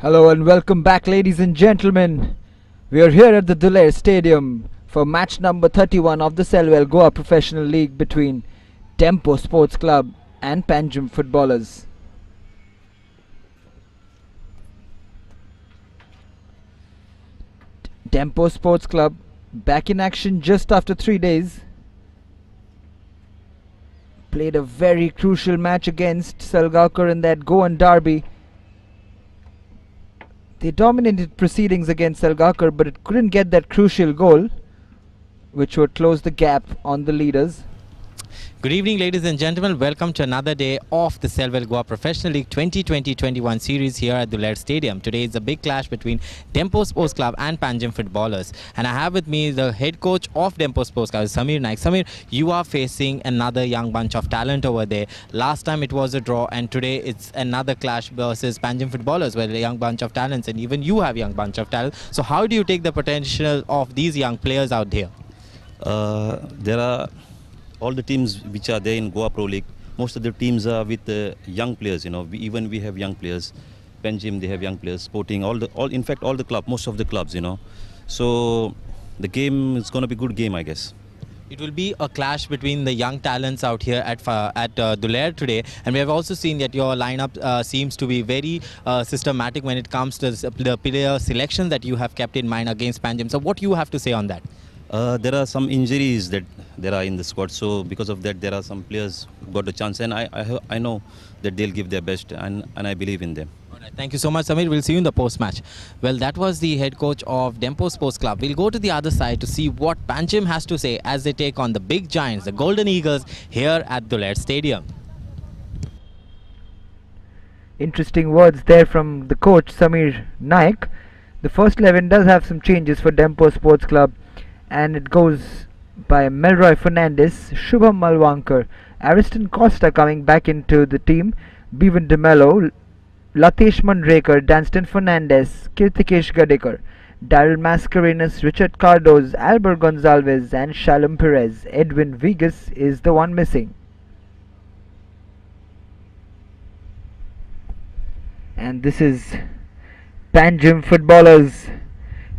Hello and welcome back, ladies and gentlemen. We are here at the Duler Stadium for match number 31 of the Selvel Goa Professional League between Dempo Sports Club and Panjim Footballers. Dempo Sports Club back in action just after 3 days. Played a very crucial match against Selgaocar in that Goan derby. They dominated proceedings against Selgaocar, but it couldn't get that crucial goal, which would close the gap on the leaders. Good evening, ladies and gentlemen. Welcome to another day of the Selvel Goa Professional League 2020-21 series here at Duler Stadium. Today is a big clash between Dempo Sports Club and Panjim Footballers. And I have with me the head coach of Dempo Sports Club, Samir Naik. Samir, you are facing another young bunch of talent over there. Last time it was a draw, and today it's another clash versus Panjim Footballers, where a young bunch of talents, and even you have a young bunch of talent. So how do you take the potential of these young players out here? There are all the teams which are there in Goa Pro League. Most of the teams are with young players. You know, we have young players. Panjim, they have young players. Sporting, in fact all the club, most of the clubs. You know, so the game is going to be a good game, I guess. It will be a clash between the young talents out here at Duler today, and we have also seen that your lineup seems to be very systematic when it comes to the player selection that you have kept in mind against Panjim. So what you have to say on that? There are some injuries that there are in the squad, so because of that there are some players who got a chance, and I know that they'll give their best, and I believe in them. Alright, thank you so much, Samir. We'll see you in the post-match. Well, that was the head coach of Dempo Sports Club. We'll go to the other side to see what Panjim has to say as they take on the big giants, the Golden Eagles, here at Duler Stadium. Interesting words there from the coach Samir Naik. The first 11 does have some changes for Dempo Sports Club, and it goes by Melroy Fernandez, Shubham Malwankar, Ariston Costa coming back into the team, Bevan DeMello, Latesh Mandrekar, Danston Fernandez, Kirtikesh Gadekar, Daryl Mascarenas, Richard Cardoz, Albert Gonzalez and Shalom Perez. Edwin Vegas is the one missing. And this is Panjim Footballers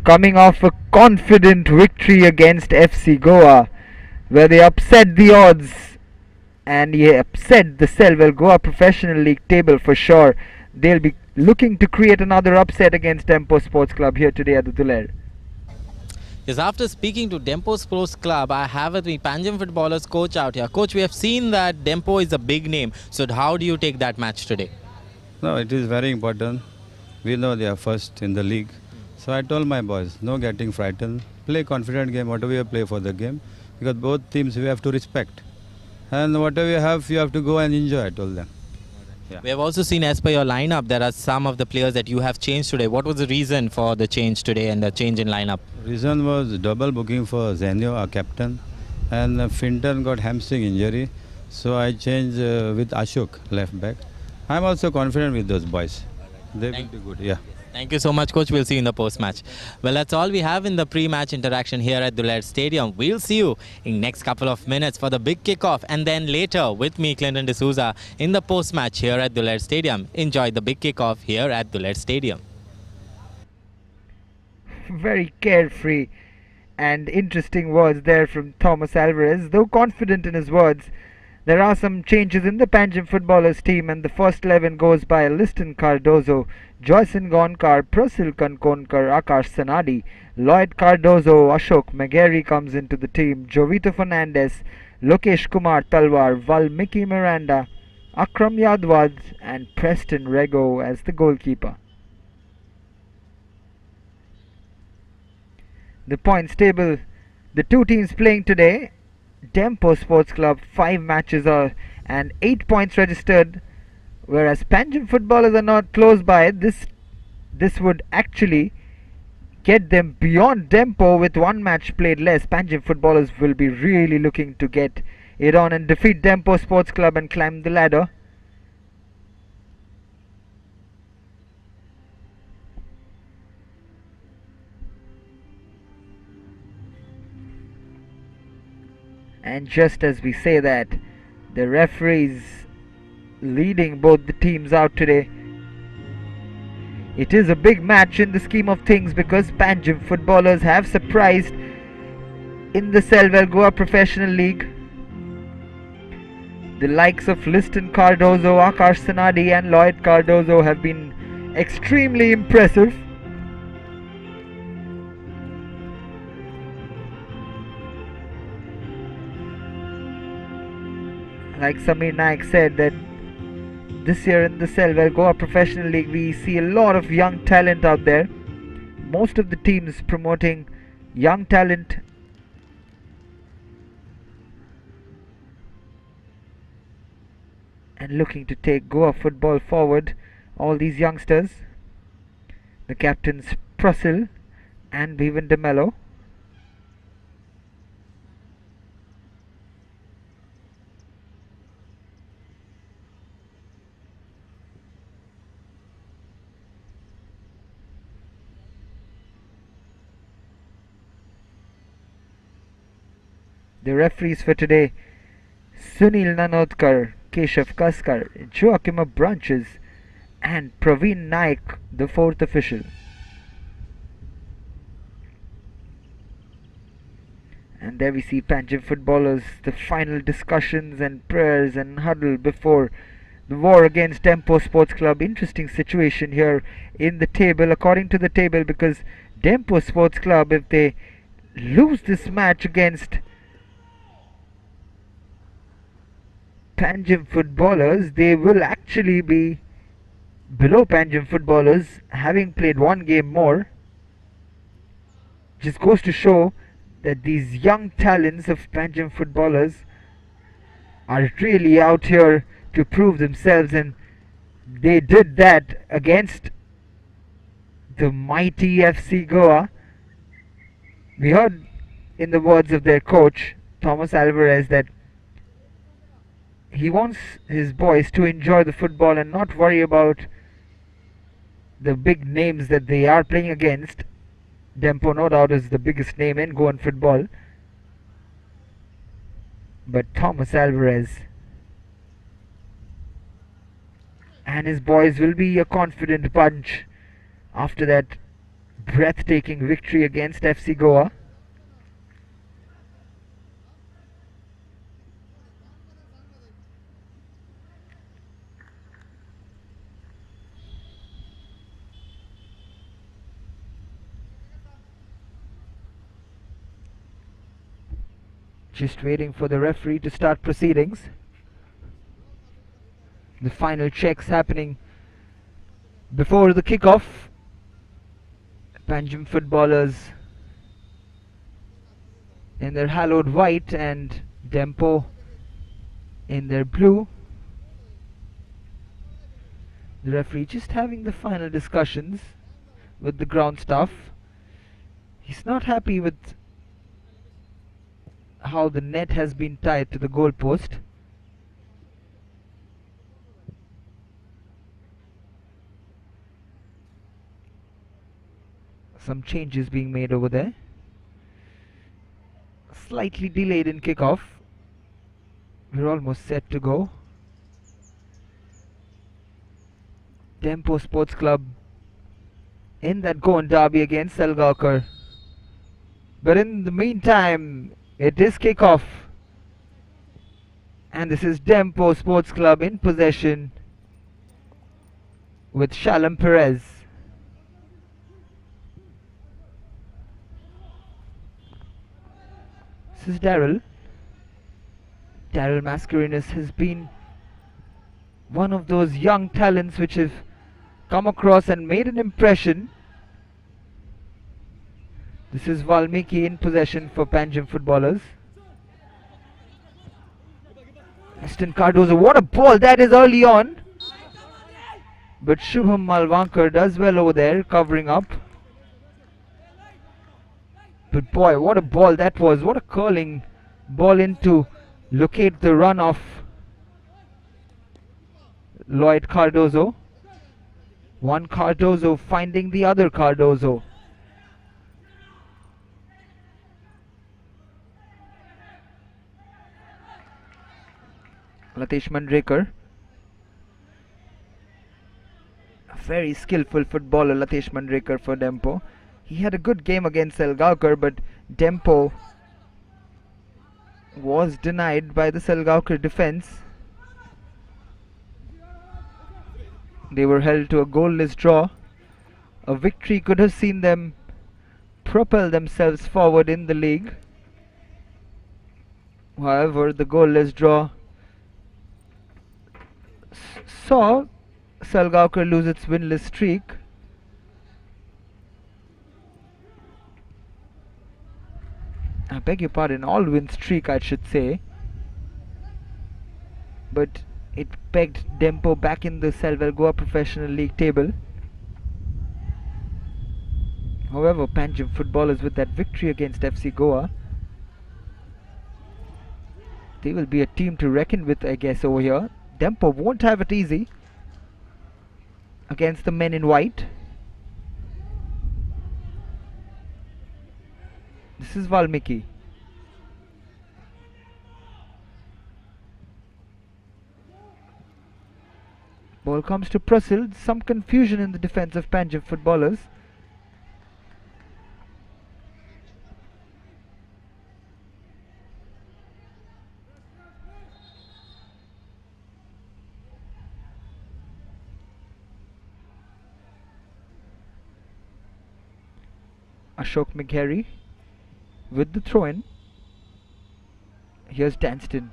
coming off a confident victory against FC Goa, where they upset the odds and upset the Selvel Goa Professional League table for sure. They'll be looking to create another upset against Dempo Sports Club here today at the Duler. Yes, after speaking to Dempo Sports Club, I have with me Panjim Footballers coach out here. Coach, we have seen that Dempo is a big name. So how do you take that match today? No, it is very important. We know they are first in the league. So I told my boys, no getting frightened, play confident game, whatever you play for the game, because both teams we have to respect. And whatever you have to go and enjoy, I told them. Yeah. We have also seen, as per your lineup, there are some of the players that you have changed today. What was the reason for the change today and the change in lineup? Reason was double booking for Zenio, our captain, and Finton got hamstring injury. So I changed with Ashok, left back. I'm also confident with those boys. They will be good, yeah. Thank you so much, Coach. We'll see you in the post-match. Well, that's all we have in the pre-match interaction here at Duler Stadium. We'll see you in next couple of minutes for the big kickoff, and then later with me, Clinton D'Souza, in the post-match here at Duler Stadium. Enjoy the big kickoff here at Duler Stadium. Very carefree and interesting words there from Thomas Alvarez. Though confident in his words, there are some changes in the Panjim Footballers team, and the first 11 goes by Liston Cardozo, Joyson Gonkar, Prasil Kankonkar, Akash Sanadi, Lloyd Cardozo, Ashok Megari comes into the team, Jovito Fernandez, Lokesh Kumar Talwar, Valmiki Miranda, Akram Yadwad and Preston Rego as the goalkeeper. The points table, the two teams playing today, Dempo Sports Club 5 matches and 8 points registered, whereas Panjim Footballers are not close by. This would actually get them beyond Dempo with 1 match played less. Panjim Footballers will be really looking to get it on and defeat Dempo Sports Club and climb the ladder. And just as we say that, the referees leading both the teams out today It is a big match in the scheme of things because Panjim Footballers have surprised in the Selvel Goa Professional League. The likes of Liston Cardozo, Akash Sanadi and Lloyd Cardozo have been extremely impressive. Like Samir Naik said, that this year in the Selvel Goa Professional League we see a lot of young talent out there. Most of the teams promoting young talent and looking to take Goa football forward. All these youngsters, the captains Prusil and Bhivan De Mello. The referees for today: Sunil Nanodkar, Keshav Kaskar, Joachim Branches and Praveen Naik, the fourth official. And there we see Panjim Footballers, the final discussions and prayers and huddle before the war against Dempo Sports Club. Interesting situation here in the table, according to the table, because Dempo Sports Club, if they lose this match against Panjim Footballers, they will actually be below Panjim Footballers, having played one game more. Just goes to show that these young talents of Panjim Footballers are really out here to prove themselves, and they did that against the mighty FC Goa. We heard in the words of their coach Thomas Alvarez that he wants his boys to enjoy the football and not worry about the big names that they are playing against. Dempo, no doubt, is the biggest name in Goan football, but Thomas Alvarez and his boys will be a confident bunch after that breathtaking victory against FC Goa. Just waiting for the referee to start proceedings. The final checks happening before the kickoff. Panjim Footballers in their hallowed white and Dempo in their blue. The referee just having the final discussions with the ground staff. He's not happy with how the net has been tied to the goal post. Some changes being made over there. Slightly delayed in kickoff. We're almost set to go. Dempo Sports Club in that Goan derby against Salgaonkar. But in the meantime, it is kickoff, and this is Dempo Sports Club in possession with Shalom Perez. This is Daryl. Daryl Mascarenhas has been one of those young talents which have come across and made an impression. This is Valmiki in possession for Panjim Footballers. Aston Cardozo, what a ball that is early on. But Shubham Malvankar does well over there, covering up. But boy, what a ball that was. What a curling ball in to locate the run of Lloyd Cardozo. One Cardozo finding the other Cardozo. Latesh Mandrekar very skillful footballer, Latesh Mandrekar for Dempo. He had a good game against Selgaukar, but Dempo was denied by the Selgaukar defence. They were held to a goalless draw. A victory could have seen them propel themselves forward in the league. However, the goalless draw saw Selgaukar lose its winless streak. I beg your pardon, all-win streak I should say. But it pegged Dempo back in the Selvel Goa Professional League table. However, Panjim Footballers with that victory against FC Goa, they will be a team to reckon with, I guess, over here. Dempo won't have it easy against the men in white. This is Valmiki. Ball comes to Prussell. Some confusion in the defense of Panjim Footballers. Ashok Megheri with the throw-in. Here's Danston.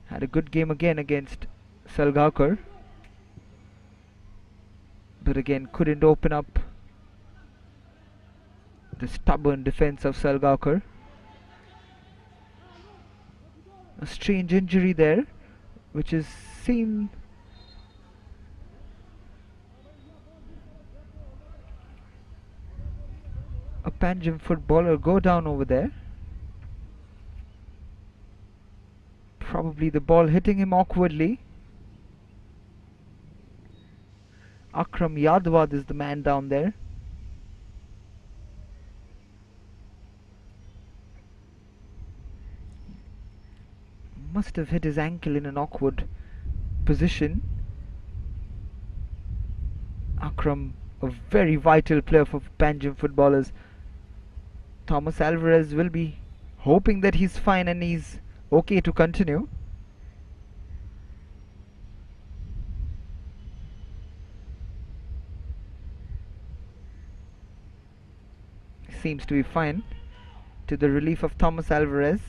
Had a good game again against Selgaukar, but again couldn't open up the stubborn defense of Selgaukar. A strange injury there, which is seen a Panjim footballer go down over there. Probably the ball hitting him awkwardly. Akram Yadwad is the man down there. Must have hit his ankle in an awkward position. Akram, a very vital player for Panjim Footballers. Thomas Alvarez will be hoping that he's fine and he's okay to continue. Seems to be fine, to the relief of Thomas Alvarez.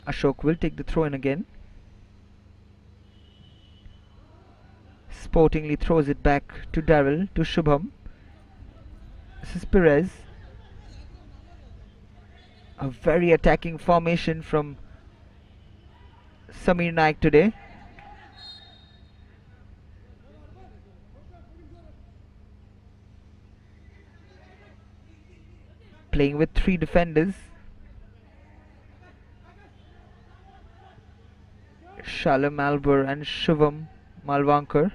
Ashok will take the throw in again. Sportingly throws it back to Daryl, to Shubham. This is Perez. A very attacking formation from Samir Naik today. Playing with three defenders. Shalom Albur and Shubham Malvankar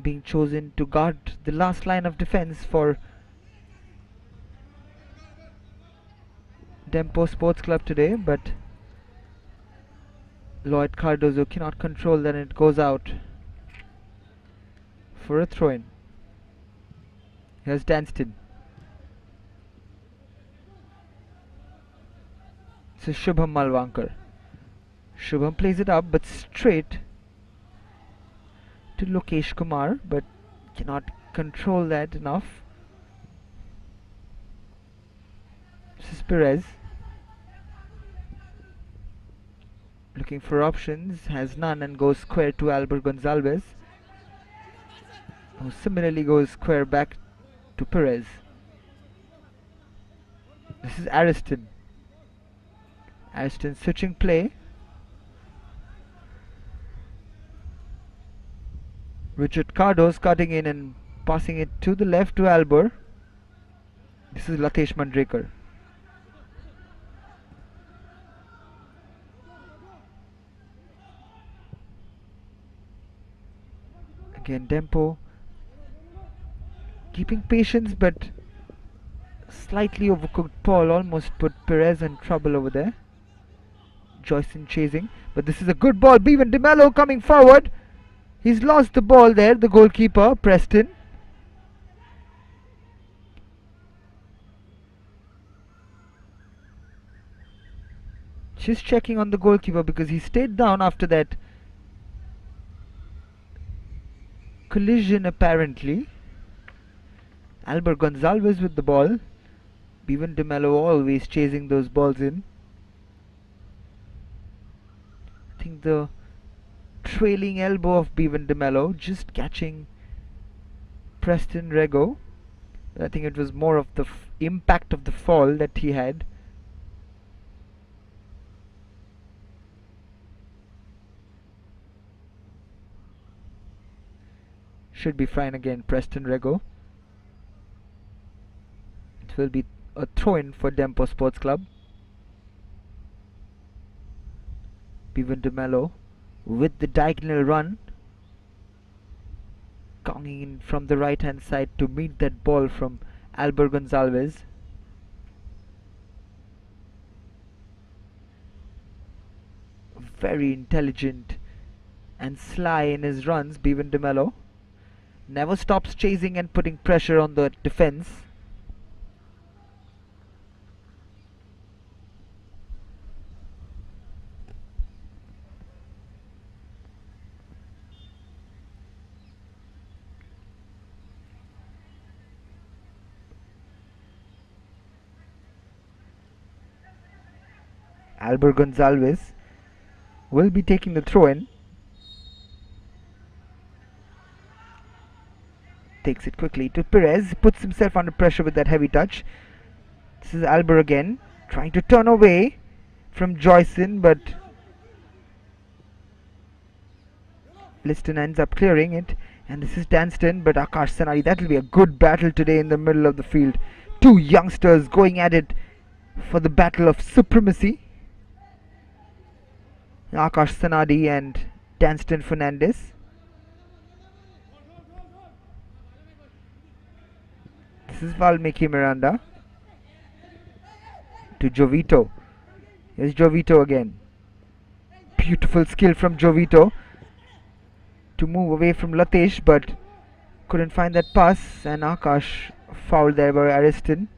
being chosen to guard the last line of defense for Dempo Sports Club today, but Lloyd Cardozo cannot control that and it goes out for a throw-in. Here's Danston. This is Shubham Malvankar. Shubham plays it up but straight to Lokesh Kumar, but cannot control that enough. This is Perez. Looking for options, has none and goes square to Albert Gonzalez, who similarly goes square back to Perez. This is Ariston. Ariston switching play. Richard Cardos cutting in and passing it to the left to Albert. This is Latesh Mandrekar. Again Dempo keeping patience, but Slightly overcooked ball almost put Perez in trouble over there. Joyson chasing, but this is a good ball. Bevan De Mello coming forward. He's lost the ball there, the goalkeeper, Preston. Just checking on the goalkeeper because he stayed down after that collision apparently. Albert Gonzalez with the ball. Bevan De Mello always chasing those balls in. I think the trailing elbow of Bevan De Mello just catching Preston Rego. I think it was more of the impact of the fall that he had. Should be fine again, Preston Rego. It will be a throw-in for Dempo Sports Club. Bevan De Mello with the diagonal run, coming in from the right hand side to meet that ball from Albert Gonzalez. Very intelligent and sly in his runs, Bevan De Mello. Never stops chasing and putting pressure on the defense. Albert Gonzalez will be taking the throw-in. Takes it quickly to Perez, puts himself under pressure with that heavy touch. This is Albert again, trying to turn away from Joyson, but Liston ends up clearing it. And this is Danston, but Akash Sanari. That will be a good battle today in the middle of the field. Two youngsters going at it for the battle of supremacy. Akash Sanadi and Danston Fernandez. This is Valmiki Miranda to Jovito. Here's Jovito again. Beautiful skill from Jovito to move away from Latesh, but couldn't find that pass, and Akash fouled there by Ariston.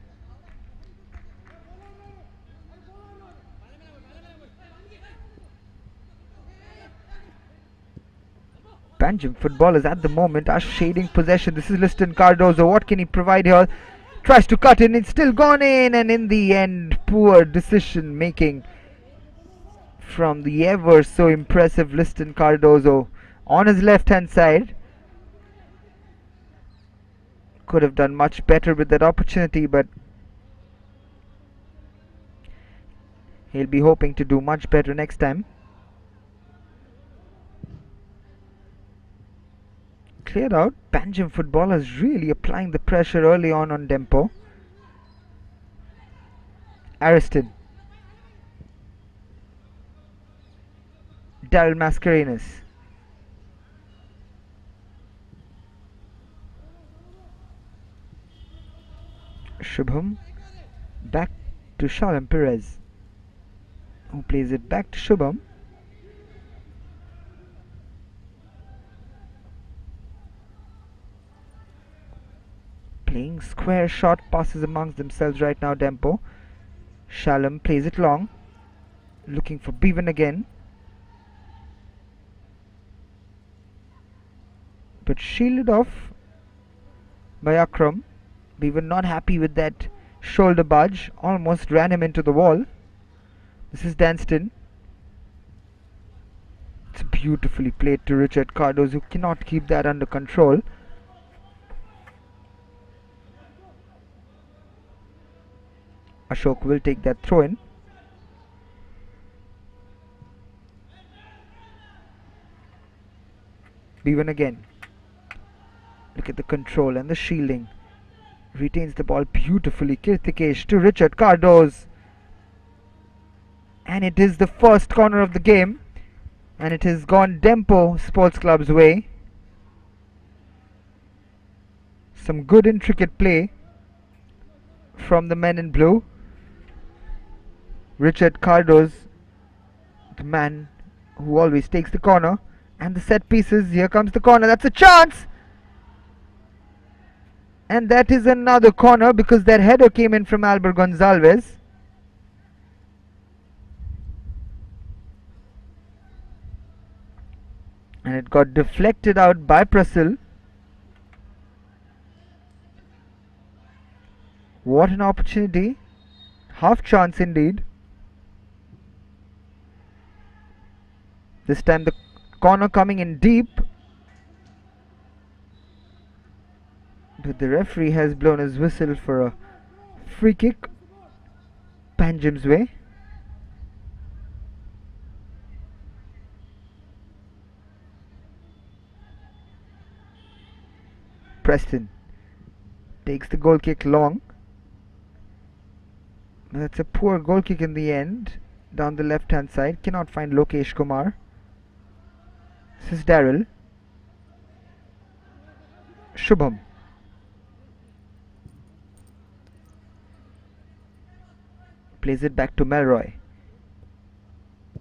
Panjim Footballers at the moment are shading possession. This is Liston Cardozo. What can he provide here? Tries to cut in. It's still gone in, and in the end, poor decision making from the ever so impressive Liston Cardozo on his left hand side. Could have done much better with that opportunity, but he'll be hoping to do much better next time. Cleared out. Panjim Footballers really applying the pressure early on Dempo. Ariston. Daryl Mascarenas. Shubham. Back to Shalom Perez, who plays it back to Shubham. Playing square shot passes amongst themselves right now, Dempo. Shalom plays it long, looking for Bevan again, but shielded off by Akram. Bevan not happy with that shoulder budge, almost ran him into the wall. This is Danston. It's beautifully played to Richard Cardozo, who cannot keep that under control. Ashok will take that throw in. Bevan again. Look at the control and the shielding. Retains the ball beautifully. Kirtikesh to Richard Cardozo. And it is the first corner of the game. And it has gone Dempo Sports Club's way. Some good intricate play from the men in blue. Richard Cardoz, the man who always takes the corner. And the set pieces. Here comes the corner. That's a chance! And that is another corner because that header came in from Albert Gonzalez. And it got deflected out by Prasil. What an opportunity. Half chance indeed. This time the corner coming in deep. But the referee has blown his whistle for a free kick Panjim's way. Preston takes the goal kick long. That's a poor goal kick in the end. Down the left hand side. Cannot find Lokesh Kumar. This is Daryl. Shubham. Plays it back to Melroy.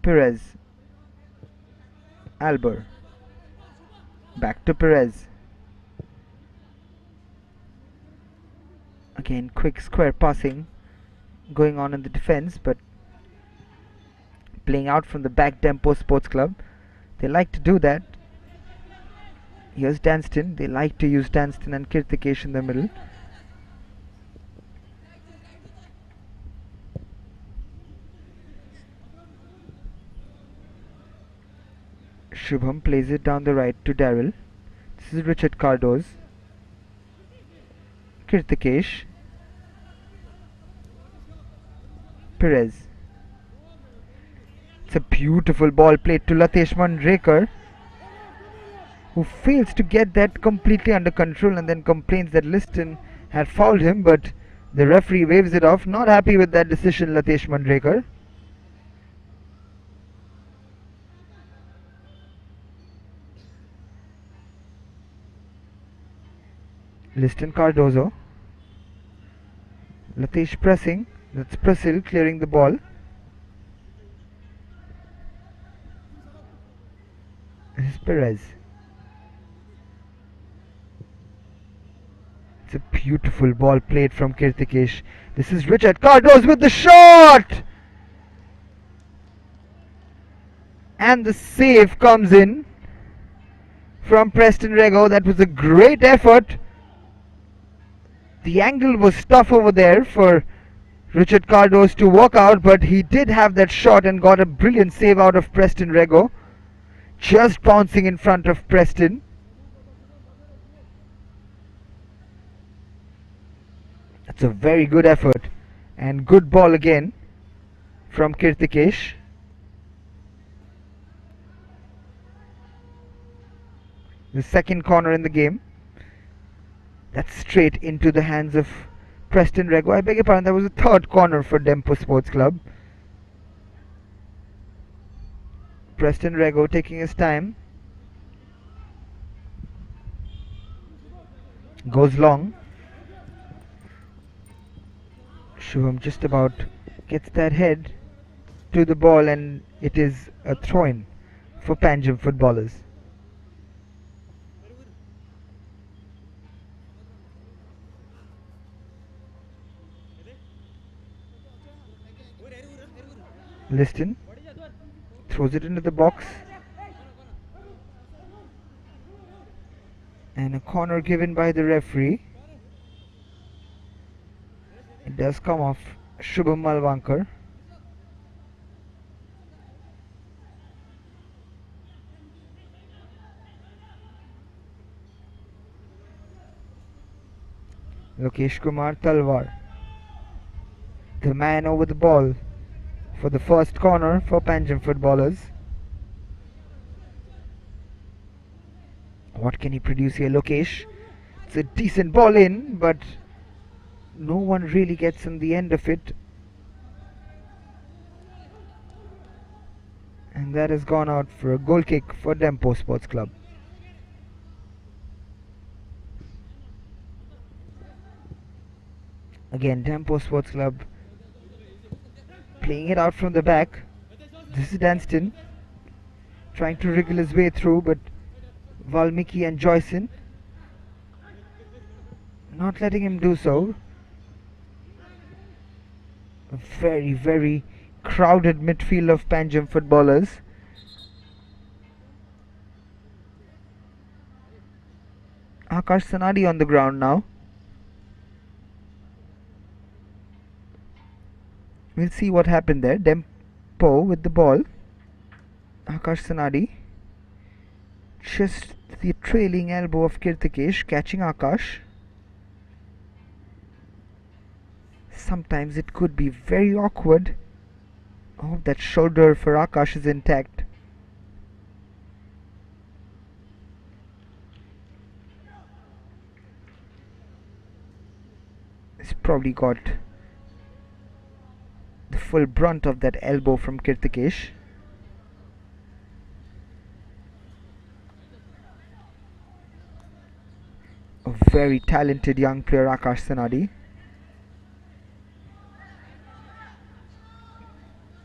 Perez. Albert. Back to Perez. Again, quick square passing going on in the defense, but playing out from the back. Dempo Sports Club, they like to do that. Here's Danston. They like to use Danston and Kirtikesh in the middle. Shubham plays it down the right to Daryl. This is Richard Cardoz. Kirtikesh. Perez. It's a beautiful ball played to Latesh Mandrekar, who fails to get that completely under control and then complains that Liston had fouled him, but the referee waves it off. Not happy with that decision, Latesh Mandrekar. Liston Cardozo. Latesh pressing. That's Prasil clearing the ball. This is Perez. It's a beautiful ball played from Kirtikesh. This is Richard Cardoz with the shot! And the save comes in from Preston Rego. That was a great effort. The angle was tough over there for Richard Cardoz to walk out, but he did have that shot and got a brilliant save out of Preston Rego, just bouncing in front of Preston. That's a very good effort and good ball again from Kirtikesh. The second corner in the game. That's straight into the hands of Preston Rego. I beg your pardon, that was a third corner for Dempo Sports Club. Preston Rego taking his time. Goes long. Shubham just about gets that head to the ball, and it is a throw-in for Panjim Footballers. Liston throws it into the box, and a corner given by the referee. It does come off Shubham Malvankar. Lokesh Kumar Talwar, the man over the ball for the first corner for Panjim Footballers. What can he produce here, Lokesh? It's a decent ball in, but no one really gets on the end of it. And that has gone out for a goal kick for Dempo Sports Club. Again, Dempo Sports Club playing it out from the back. This is Danston trying to wriggle his way through, but Valmiki and Joyson not letting him do so. A very, very crowded midfield of Panjim Footballers. Akash Sanadi on the ground now. We'll see what happened there. Dempo with the ball. Akash Sanadi. Just the trailing elbow of Kirtikesh catching Akash. Sometimes it could be very awkward. Oh, that shoulder for Akash is intact. He's probably got the full brunt of that elbow from Kirtikesh. A very talented young player, Akash Sanadi.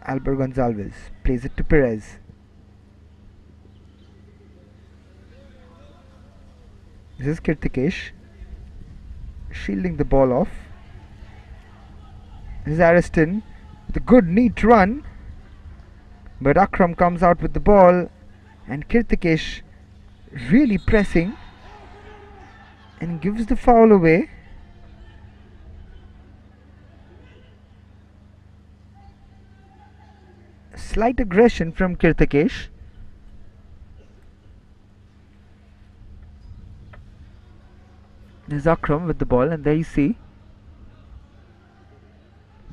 Albert Gonzalez plays it to Perez. This is Kirtikesh shielding the ball off. This is Ariston with a good neat run, but Akram comes out with the ball and Kirtikesh really pressing and gives the foul away. Slight aggression from Kirtikesh. There's Akram with the ball, and there you see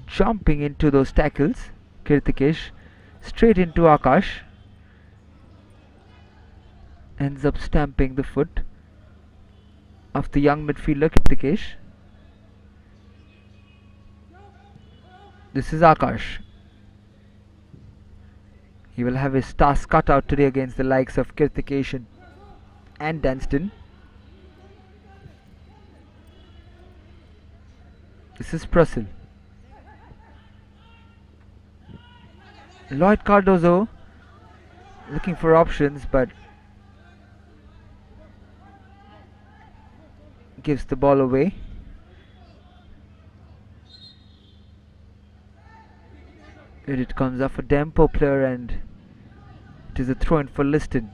jumping into those tackles. Kirtikesh straight into Akash. Ends up stamping the foot of the young midfielder Kirtikesh. This is Akash. He will have his task cut out today against the likes of Kirtikesh and Danston. This is Prussell. Lloyd Cardozo looking for options, but gives the ball away. It comes off a Dempo player, and it is a throw-in for Liston.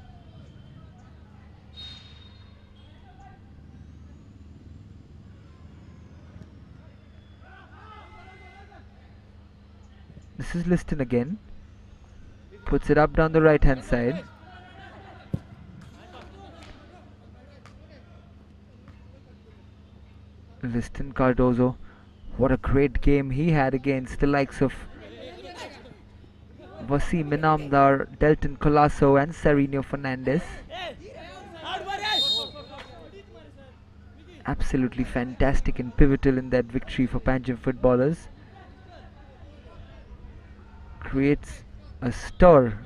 This is Liston again. Puts it up down the right hand side. Liston Cardozo. What a great game he had against the likes of Wasim Inamdar, Delton Colasso and Sereno Fernandez. Absolutely fantastic and pivotal in that victory for Panjim Footballers. Creates a stir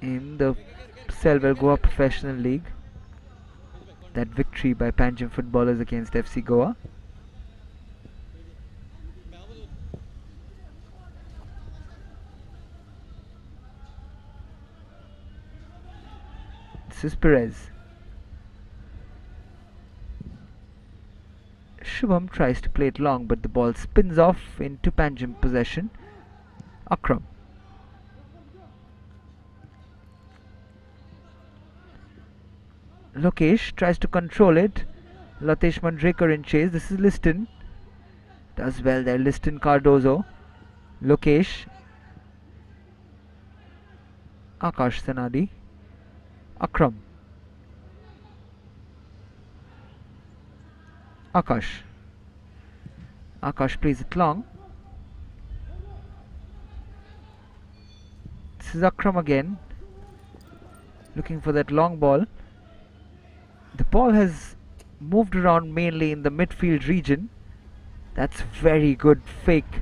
in the Selvel Goa Professional League. That victory by Panjim Footballers against FC Goa. This is Perez. Shubham tries to play it long, but the ball spins off into Panjim possession. Akram. Lokesh tries to control it. Latesh Mandraker in chase. This is Liston. Does well there. Liston Cardozo. Lokesh. Akash Sanadi. Akram. Akash. Akash plays it long. This is Akram again. Looking for that long ball. The ball has moved around mainly in the midfield region. That's very good fake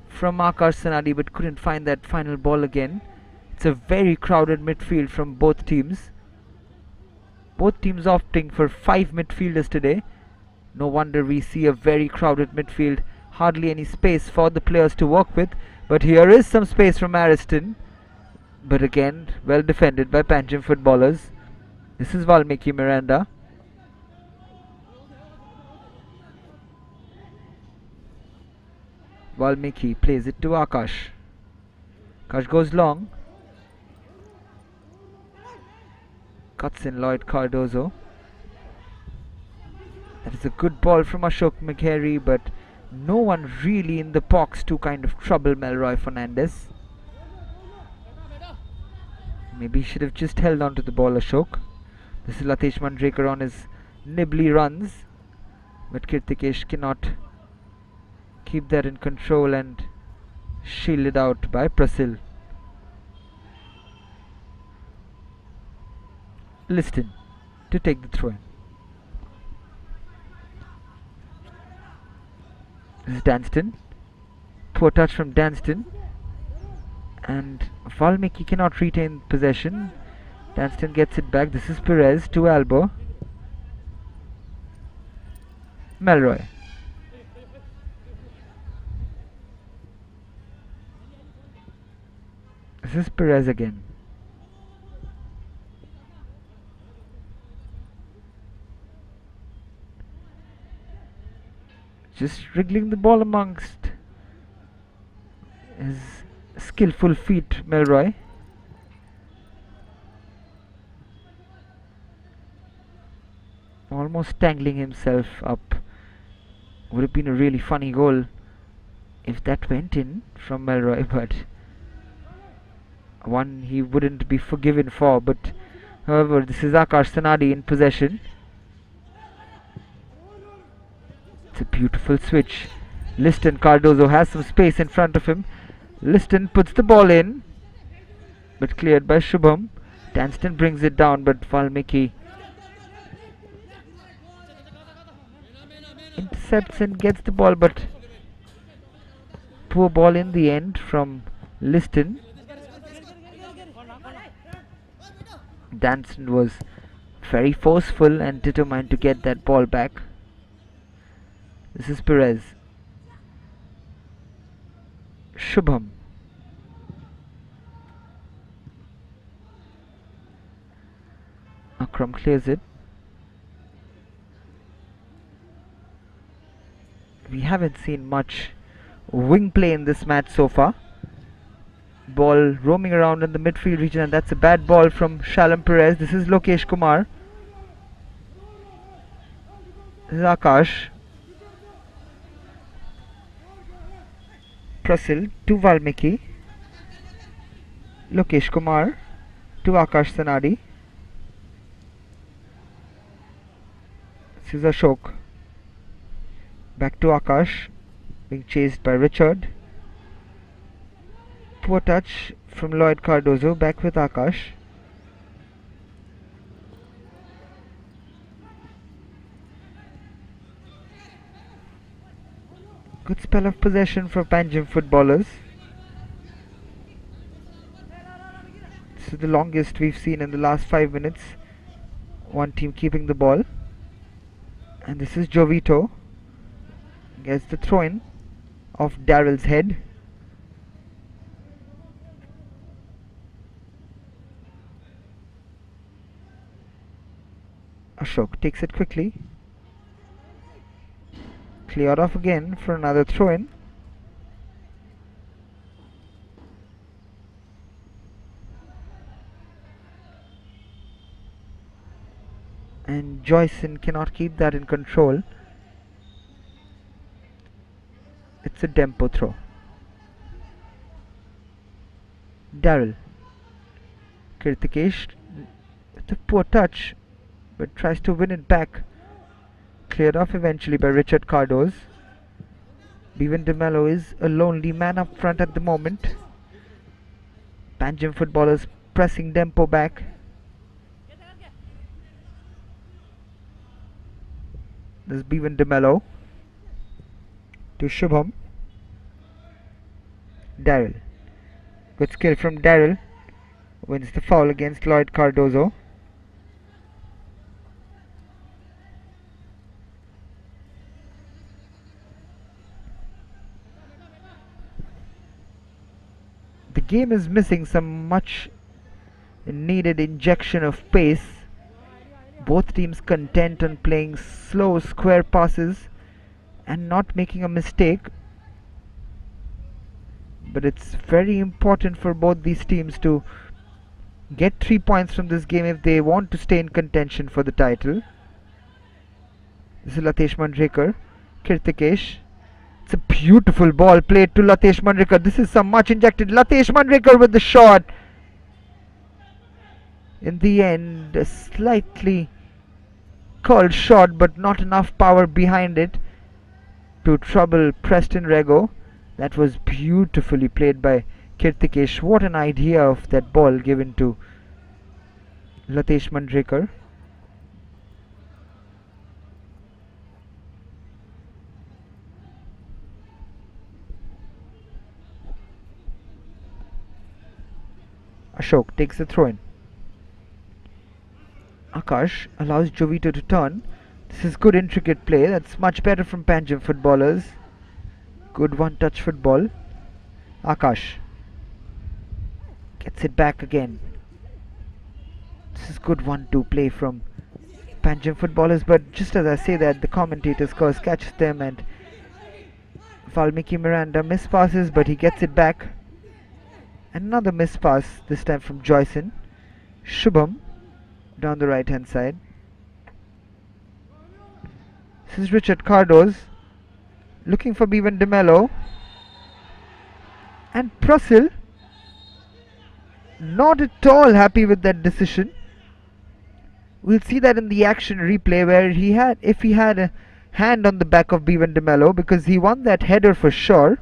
from Akash Sanadi, but couldn't find that final ball again. It's a very crowded midfield from both teams. Both teams opting for 5 midfielders today. No wonder we see a very crowded midfield, hardly any space for the players to work with. But here is some space from Ariston, but again well defended by Panjim Footballers. This is Valmiki Miranda. Valmiki plays it to Akash. Akash goes long. Cuts in Lloyd Cardozo. That is a good ball from Ashok McGarry, but no one really in the box to kind of trouble Melroy Fernandez. Maybe he should have just held on to the ball, Ashok. This is Latesh Mandrekar on his nibbly runs, but Kirtikesh cannot keep that in control and shielded out by Prasil. Liston to take the throw-in. This is Danston. Poor touch from Danston. And Valmiki cannot retain possession. Danston gets it back. This is Perez to Albo. Melroy. This is Perez again. Just wriggling the ball amongst his skillful feet, Melroy. Almost tangling himself up. Would have been a really funny goal if that went in from Melroy, but one he wouldn't be forgiven for. But however, this is Akash Sanadi in possession. It's a beautiful switch. Liston Cardozo has some space in front of him. Liston puts the ball in, but cleared by Shubham. Danston brings it down, but Valmiki intercepts and gets the ball, but poor ball in the end from Liston. Danston was very forceful and determined to get that ball back. This is Perez. Shubham. Akram clears it. We haven't seen much wing play in this match so far. Ball roaming around in the midfield region, and that's a bad ball from Shalom Perez. This is Lokesh Kumar. This is Akash. Prasil to Valmiki. Lokesh Kumar to Akash Sanadi. This is Ashok. Back to Akash, being chased by Richard. Poor touch from Lloyd Cardozo. Back with Akash. Good spell of possession for Panjim Footballers. This is the longest we've seen in the last 5 minutes. One team keeping the ball. And this is Jovito. Gets the throw-in off Darrell's head. Ashok takes it quickly. Cleared off again for another throw-in. And Joyson cannot keep that in control. It's a Dempo throw. Darrell. Kirtikesh with a poor touch, but tries to win it back. Cleared off eventually by Richard Cardoz. Bevan DeMello is a lonely man up front at the moment. Panjim Footballers pressing Dempo back. This is Bevan DeMello to Shubham. Darrell. Good skill from Darrell. Wins the foul against Lloyd Cardozo. game is missing some much needed injection of pace. Both teams content on playing slow square passes and not making a mistake. But it's very important for both these teams to get 3 points from this game if they want to stay in contention for the title. This is Latesh Mandrekar. Kirtikesh. It's a beautiful ball played to Latesh Mandrekar. This is some much injected. Latesh Mandrekar with the shot. In the end, a slightly curled shot, but not enough power behind it to trouble Preston Rego. That was beautifully played by Kirtikesh. What an idea of that ball given to Latesh Mandrekar. Ashok takes the throw in. Akash allows Jovito to turn. This is good intricate play. That's much better from Panjim Footballers. Good one-touch football. Akash gets it back again. This is good 1-2 play from Panjim Footballers, but just as I say that, the commentator's curse catches them and Valmiki Miranda mispasses, but he gets it back. Another mispass, this time from Joyson. Shubham down the right hand side. This is Richard Cardoz looking for Bevan DeMello, and Prussell not at all happy with that decision. We'll see that in the action replay, where if he had a hand on the back of Bevan DeMello, because he won that header for sure.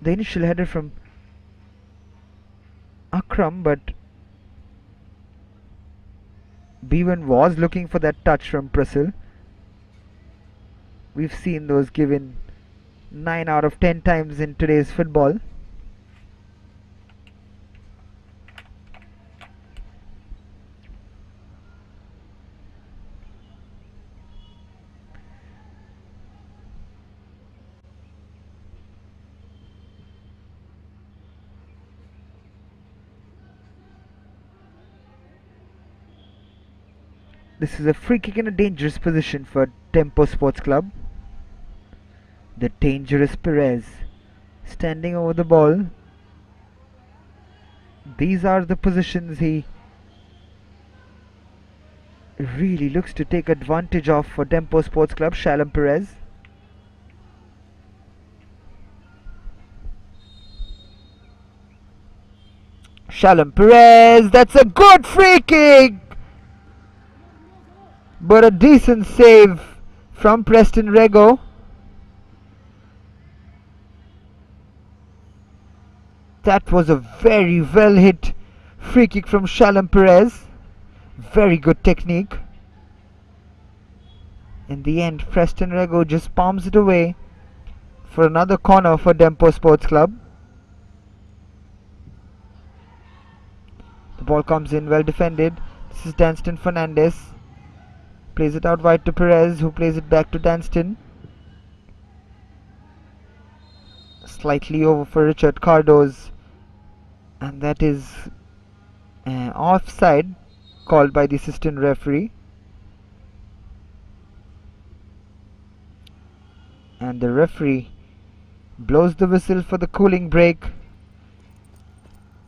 The initial header from Akram, but Bevan was looking for that touch from Prussell. We've seen those given 9 out of 10 times in today's football. This is a free kick in a dangerous position for Dempo Sports Club. The dangerous Perez standing over the ball. These are the positions he really looks to take advantage of for Dempo Sports Club. Shalom Perez. Shalom Perez, that's a good free kick! But a decent save from Preston Rego. That was a very well hit free kick from Shalom Perez. Very good technique. In the end, Preston Rego just palms it away for another corner for Dempo Sports Club. The ball comes in, well defended. This is Danston Fernandez. Plays it out wide to Perez, who plays it back to Danston. Slightly over for Richard Cardoz, and that is offside called by the assistant referee. And the referee blows the whistle for the cooling break.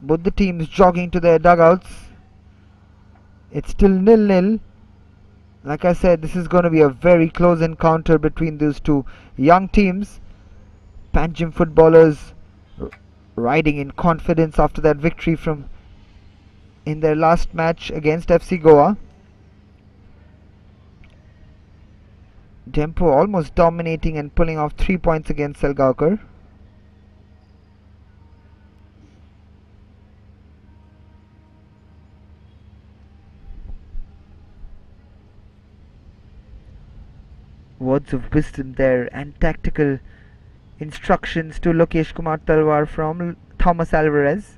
Both the teams jogging to their dugouts. It's still 0-0. Like I said, this is going to be a very close encounter between those two young teams. Panjim Footballers riding in confidence after that victory from in their last match against FC Goa. Dempo almost dominating and pulling off 3 points against Selgaukar. Words of wisdom there and tactical instructions to Lokesh Kumar Talwar from Thomas Alvarez.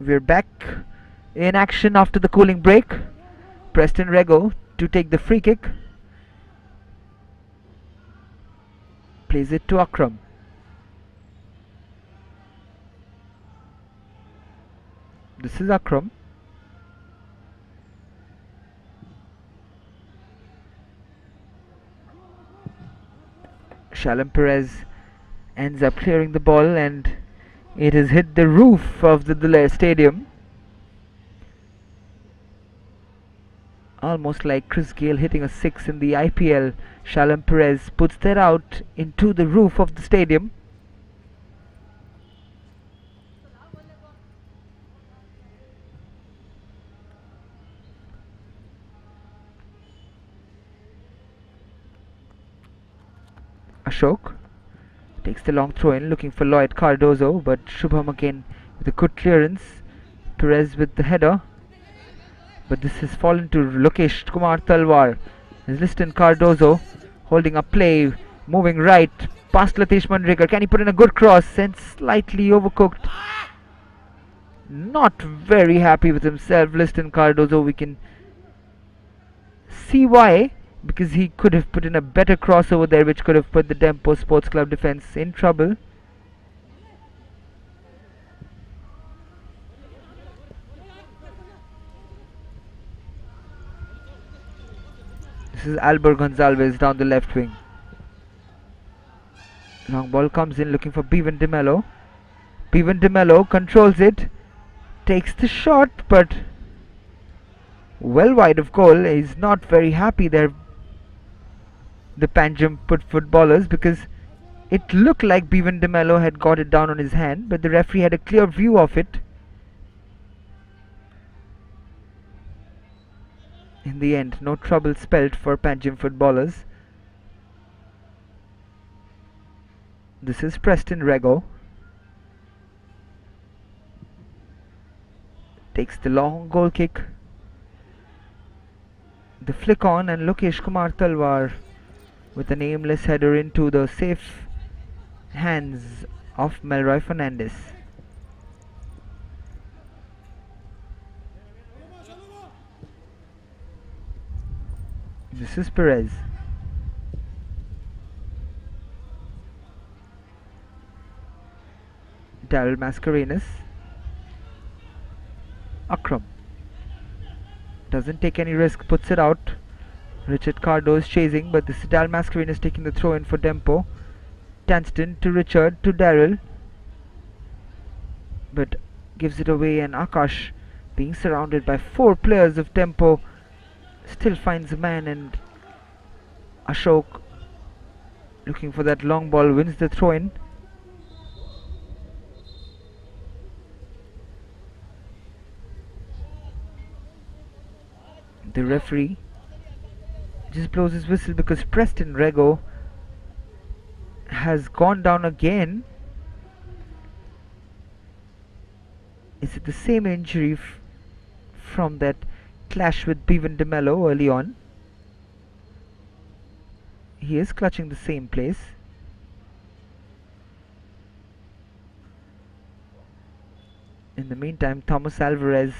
We're back in action after the cooling break. Preston Rego to take the free kick. Plays it to Akram. This is Akram. Shalom Perez ends up clearing the ball and it has hit the roof of the Duler Stadium. Almost like Chris Gayle hitting a 6 in the IPL. Shalom Perez puts that out into the roof of the stadium. Ashok takes the long throw in, looking for Lloyd Cardozo, but Shubham again with a good clearance. Perez with the header, but this has fallen to Lokesh Kumar Talwar. There's Liston Cardozo holding up play, moving right past Latish Mandrekar. Can he put in a good cross and slightly overcooked? Not very happy with himself, Liston Cardozo. We can see why, because he could have put in a better cross over there, which could have put the Dempo Sports Club defence in trouble. This is Albert Gonzalez down the left wing. Long ball comes in, looking for Bevan De Mello. Bevan De Mello controls it, takes the shot, but well wide of goal. He's not very happy there, the Panjim Footballers, because it looked like Bevan De Mello had got it down on his hand, but the referee had a clear view of it. In the end, no trouble spelt for Panjim Footballers. This is Preston Rego. Takes the long goal kick. The flick on, and Lokesh Kumar Talwar with an aimless header into the safe hands of Melroy Fernandez. This is Perez. Daryl Mascarenas. Akram doesn't take any risk, puts it out. Richard Cardo is chasing, but this is Daryl Mascarenas taking the throw in for Dempo. Tanston to Richard, to Daryl, but gives it away, and Akash, being surrounded by 4 players of Dempo, still finds a man, and Ashok, looking for that long ball, wins the throw in. The referee just blows his whistle because Preston Rego has gone down again. Is it the same injury from that clash with Bevan De Mello early on? He is clutching the same place. In the meantime, Thomas Alvarez,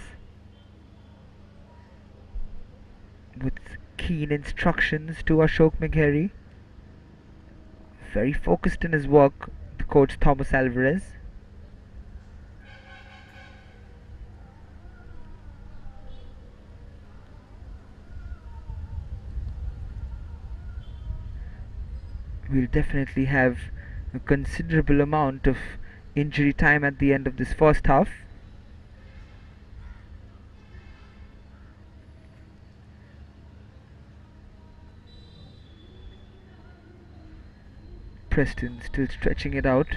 with keen instructions to Ashok Megheri, very focused in his work, the coach Thomas Alvarez. We'll definitely have a considerable amount of injury time at the end of this first half. Preston still stretching it out.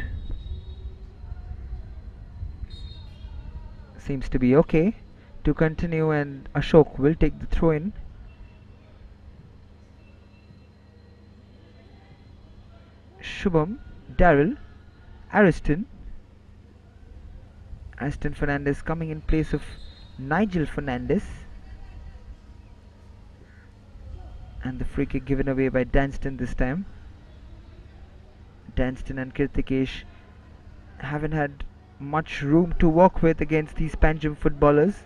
Seems to be okay to continue, and Ashok will take the throw in. Shubham, Daryl, Ariston Fernandez coming in place of Nigel Fernandez, and the free kick given away by Danston this time. Danston and Kirtikesh haven't had much room to work with against these Panjim footballers.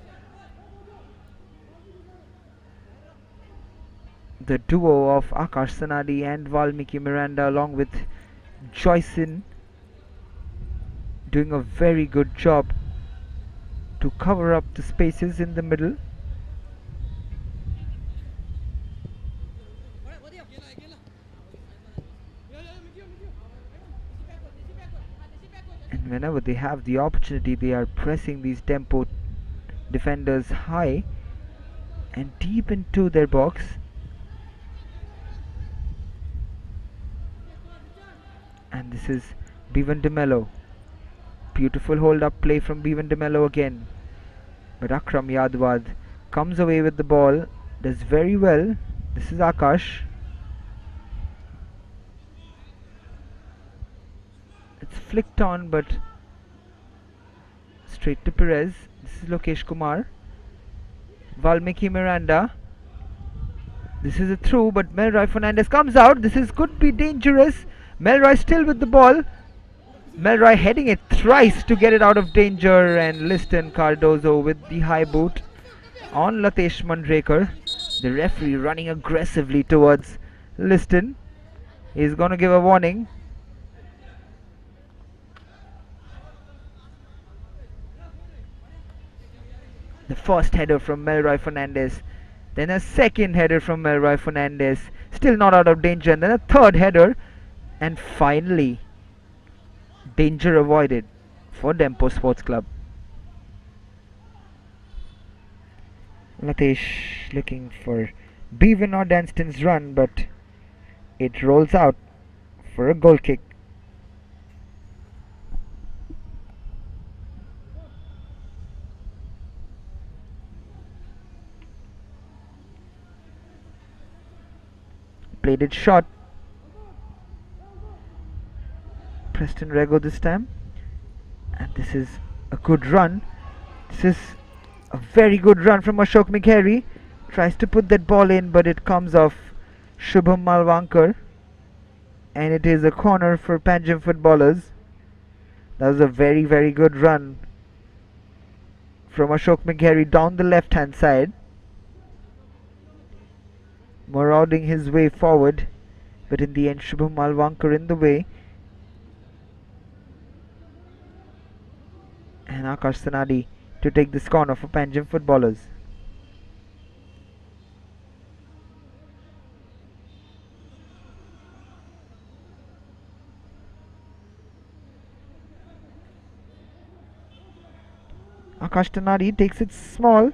The duo of Akash Sanadi and Valmiki Miranda along with Joyson doing a very good job to cover up the spaces in the middle. And whenever they have the opportunity, they are pressing these Dempo defenders high and deep into their box. And this is Bevan De Mello. Beautiful hold up play from Bevan De Mello again. But Akram Yadwad comes away with the ball, does very well. This is Akash. It's flicked on, but straight to Perez. This is Lokesh Kumar. Valmiki Miranda. This is a through, but Melroy Fernandez comes out. This could be dangerous. Melroy still with the ball. Melroy heading it thrice to get it out of danger, and Liston Cardozo with the high boot on Latesh Mandrekar. The referee running aggressively towards Liston. He's going to give a warning. The first header from Melroy Fernandez, then a second header from Melroy Fernandez, still not out of danger, and then a third header, and finally danger avoided for Dempo Sports Club. Latesh looking for Bevan or Danston's run, but it rolls out for a goal kick. Played it short. Preston Rego this time, and this is a good run. This is a very good run from Ashok Megheri. Tries to put that ball in, but it comes off Shubham Malwankar, and it is a corner for Panjim Footballers. That was a very, very good run from Ashok Megheri down the left hand side, marauding his way forward, but in the end Shubham Malwankar in the way, and Akash Sanadi to take this corner for Panjim Footballers. Akash Sanadi takes it small,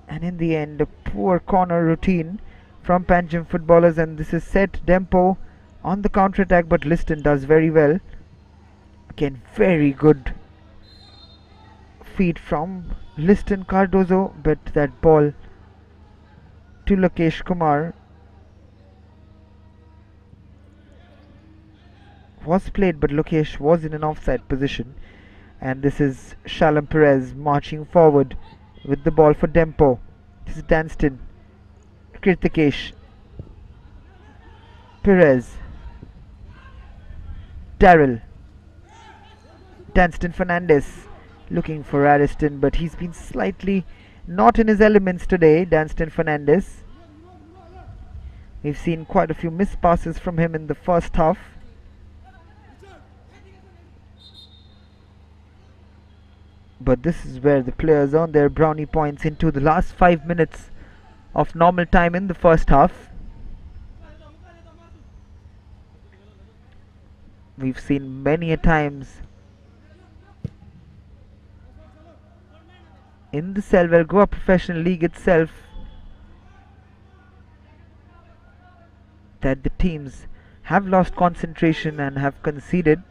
and in the end a poor corner routine from Panjim Footballers, and this is set Dempo on the counter attack, but Liston does very well. Again, very good feed from Liston Cardozo, but that ball to Lokesh Kumar was played, but Lokesh was in an offside position, and this is Shalom Perez marching forward with the ball for Dempo. This is Danston, Kirtikesh, Perez, Darrell, Danston Fernandez looking for Ariston, but he's been slightly not in his elements today, Danston Fernandez. We've seen quite a few missed passes from him in the first half. But this is where the players earn their brownie points into the last 5 minutes of normal time in the first half. We've seen many a times in the Selvel Goa Professional League itself that the teams have lost concentration and have conceded.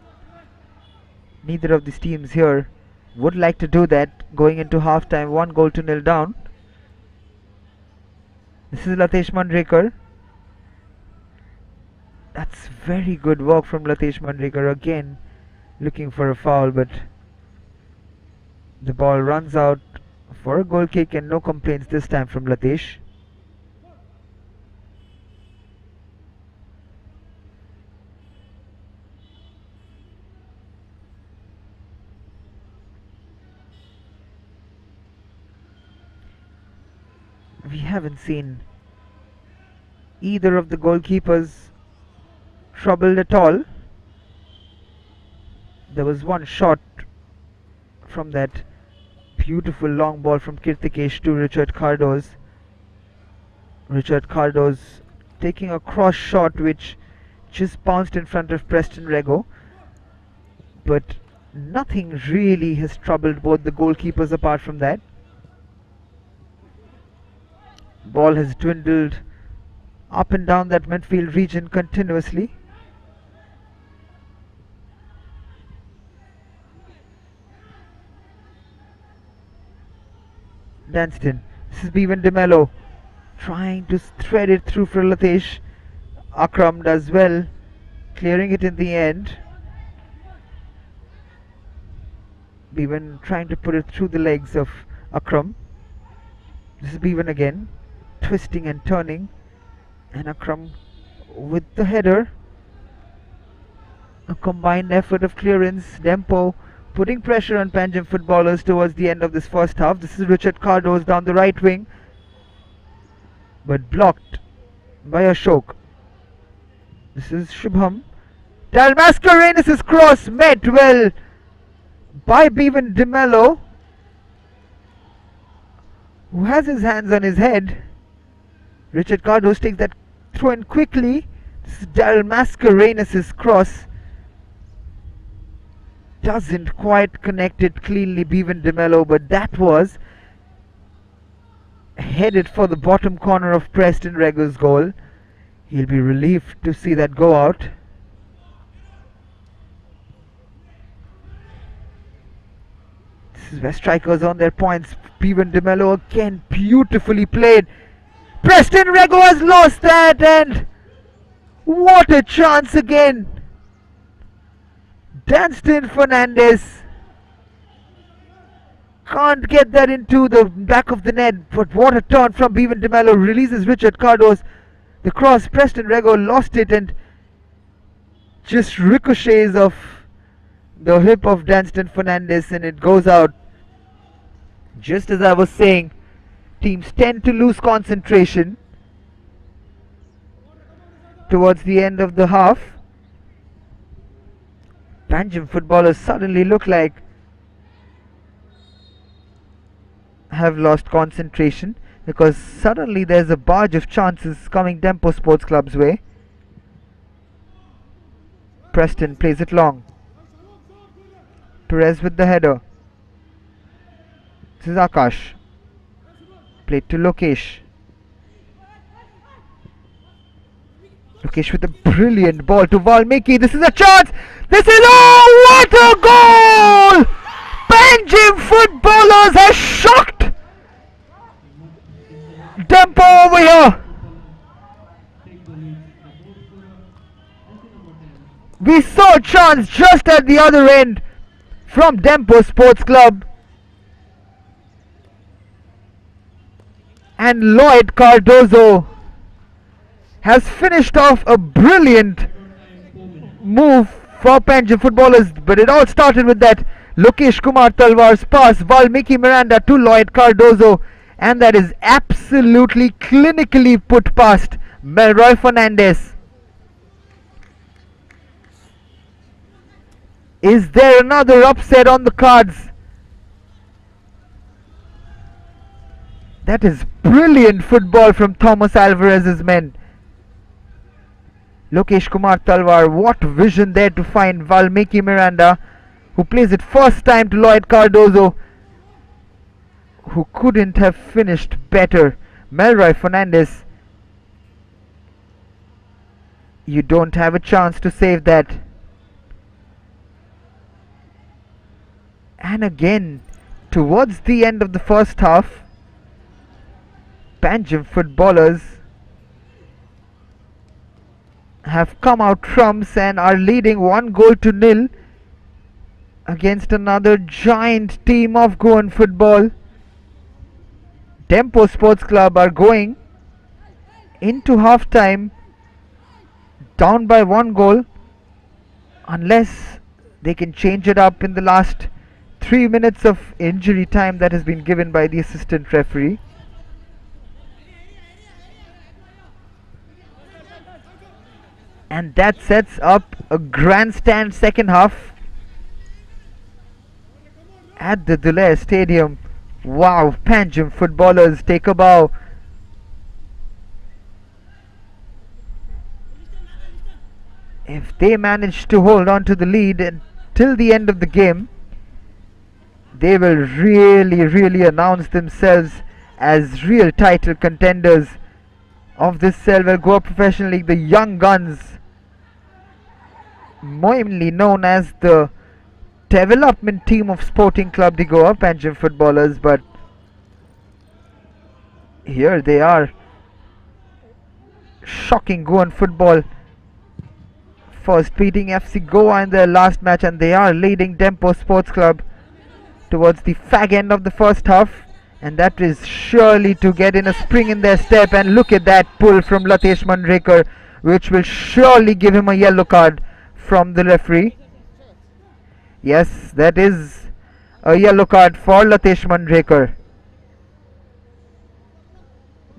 Neither of these teams here would like to do that going into half time, 1-0 down. This is Latesh Mandrekar. That's very good work from Latesh Mandrekar, again looking for a foul, but the ball runs out for a goal kick, and no complaints this time from Latesh. we haven't seen either of the goalkeepers troubled at all. There was one shot from that beautiful long ball from Kirtikesh to Richard Cardoz. Richard Cardoz taking a cross shot which just bounced in front of Preston Rego, but nothing really has troubled both the goalkeepers apart from that. Ball has dwindled up and down that midfield region continuously. Danston, this is Bevan DeMello trying to thread it through for Latesh. Akram does well, clearing it in the end. Bevan trying to put it through the legs of Akram. This is Bevan again, twisting and turning, and Akram with the header. A combined effort of clearance. Dempo putting pressure on Panjim Footballers towards the end of this first half. This is Richard Cardoz down the right wing, but blocked by Ashok. This is Shubham. Dalmascarenis' cross met well by Bevan DeMello, who has his hands on his head. Richard Cardoz takes that throw in quickly. This is Dalmascarenis' cross. Doesn't quite connect it cleanly, Bevan DeMello, but that was headed for the bottom corner of Preston Rego's goal. He'll be relieved to see that go out. This is where strikers on their points. Bevan DeMello again, beautifully played. Preston Rego has lost that, and what a chance again. Danston Fernandez can't get that into the back of the net, but what a turn from Bevan DeMello. Releases Richard Cardoz. The cross, Preston Rego lost it and just ricochets off the hip of Danston Fernandez, and it goes out. Just as I was saying, teams tend to lose concentration towards the end of the half. Panjim Footballers suddenly look like have lost concentration, because suddenly there's a barrage of chances coming Dempo Sports Club's way. Preston plays it long. Perez with the header. This is Akash. Played to Lokesh. Lokesh with a brilliant ball to Valmiki. This is a chance. This is, oh, what a goal! Panjim Footballers has shocked Dempo over here. We saw a chance just at the other end from Dempo Sports Club, and Lloyd Cardozo has finished off a brilliant move for Panjim Footballers, but it all started with that Lokesh Kumar Talwar's pass, Valmiki Miranda to Lloyd Cardozo, and that is absolutely clinically put past Melroy Fernandez. Is there another upset on the cards? That is brilliant football from Thomas Alvarez's men. Lokesh Kumar Talwar, what vision there to find Valmiki Miranda, who plays it first time to Lloyd Cardozo, who couldn't have finished better. Melroy Fernandez, you don't have a chance to save that. And again, towards the end of the first half, Panjim Footballers have come out trumps and are leading 1-0 against another giant team of Goan football. Dempo Sports Club are going into half time down by 1 goal, unless they can change it up in the last 3 minutes of injury time that has been given by the assistant referee. And that sets up a grandstand second half at the Duler Stadium. Wow, Panjim Footballers take a bow. If they manage to hold on to the lead until the end of the game, they will really announce themselves as real title contenders of this Selvel Goa Professional League. The Young Guns, mainly known as the development team of Sporting Club de Goa, Panjim Footballers, but here they are, shocking Goan football, first beating FC Goa in their last match, and they are leading Dempo Sports Club towards the fag end of the first half, and that is surely to get in a spring in their step. And look at that pull from Latesh Mandrekar, which will surely give him a yellow card from the referee. Yes, that is a yellow card for Latesh Mandrekar,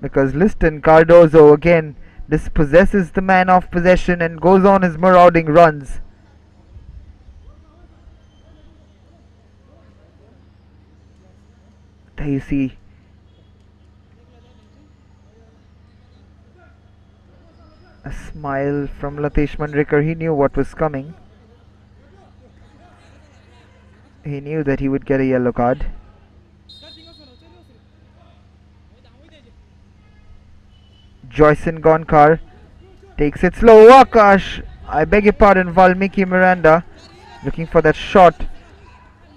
because Liston Cardozo again dispossesses the man of possession and goes on his marauding runs. There you see a smile from Latesh Mandrekar. He knew what was coming. He knew that he would get a yellow card. Joyson Gonkar takes it slow. Akash, I beg your pardon, Valmiki Miranda looking for that shot,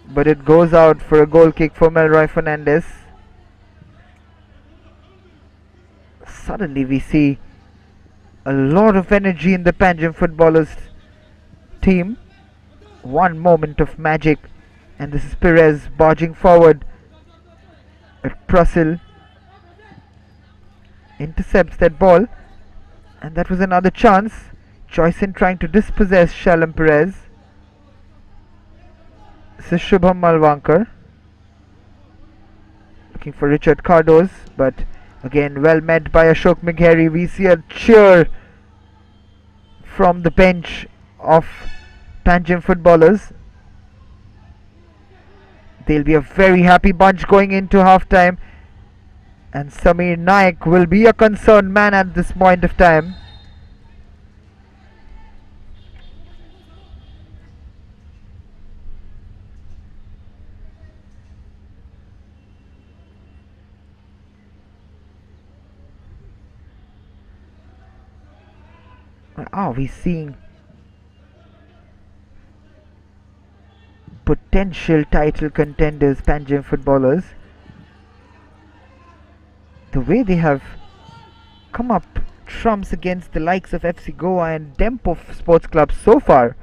but it goes out for a goal kick for Melroy Fernandez. Suddenly we see a lot of energy in the Panjim Footballers team. One moment of magic, and this is Perez barging forward. Prussell intercepts that ball, and that was another chance. Joyson trying to dispossess Shalom Perez. This is Shubham Malwankar looking for Richard Cardos, but again well met by Ashok Megheri. We see a cheer from the bench of Panjim Footballers. They'll be a very happy bunch going into half-time, and Samir Naik will be a concerned man at this point of time. Are we seeing potential title contenders, Panjim Footballers? The way they have come up trumps against the likes of FC Goa and Dempo Sports Club so far,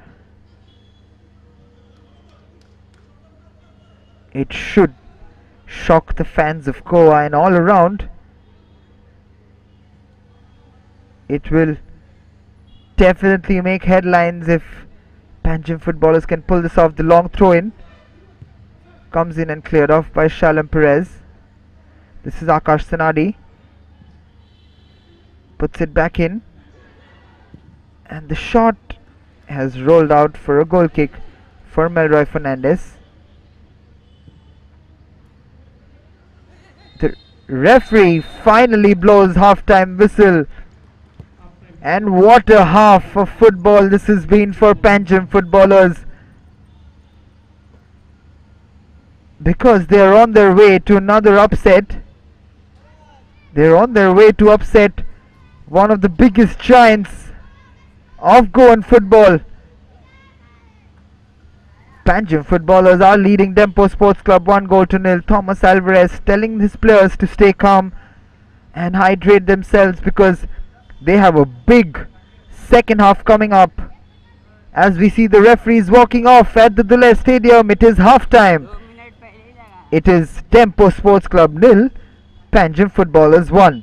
it should shock the fans of Goa, and all around it will definitely make headlines if Panjim Footballers can pull this off. The long throw in comes in and cleared off by Shalom Perez. This is Akash Sanadi, puts it back in, and the shot has rolled out for a goal kick for Melroy Fernandez. The referee finally blows half-time whistle, and what a half of football this has been for Panjim Footballers, because they are on their way to another upset. They're on their way to upset one of the biggest giants of Goan football. Panjim Footballers are leading Dempo Sports Club 1-0. Thomas Alvarez telling his players to stay calm and hydrate themselves, because they have a big second half coming up. As we see the referees walking off at the Duler Stadium, it is half time. It is Dempo Sports Club 0, Panjim Footballers 1.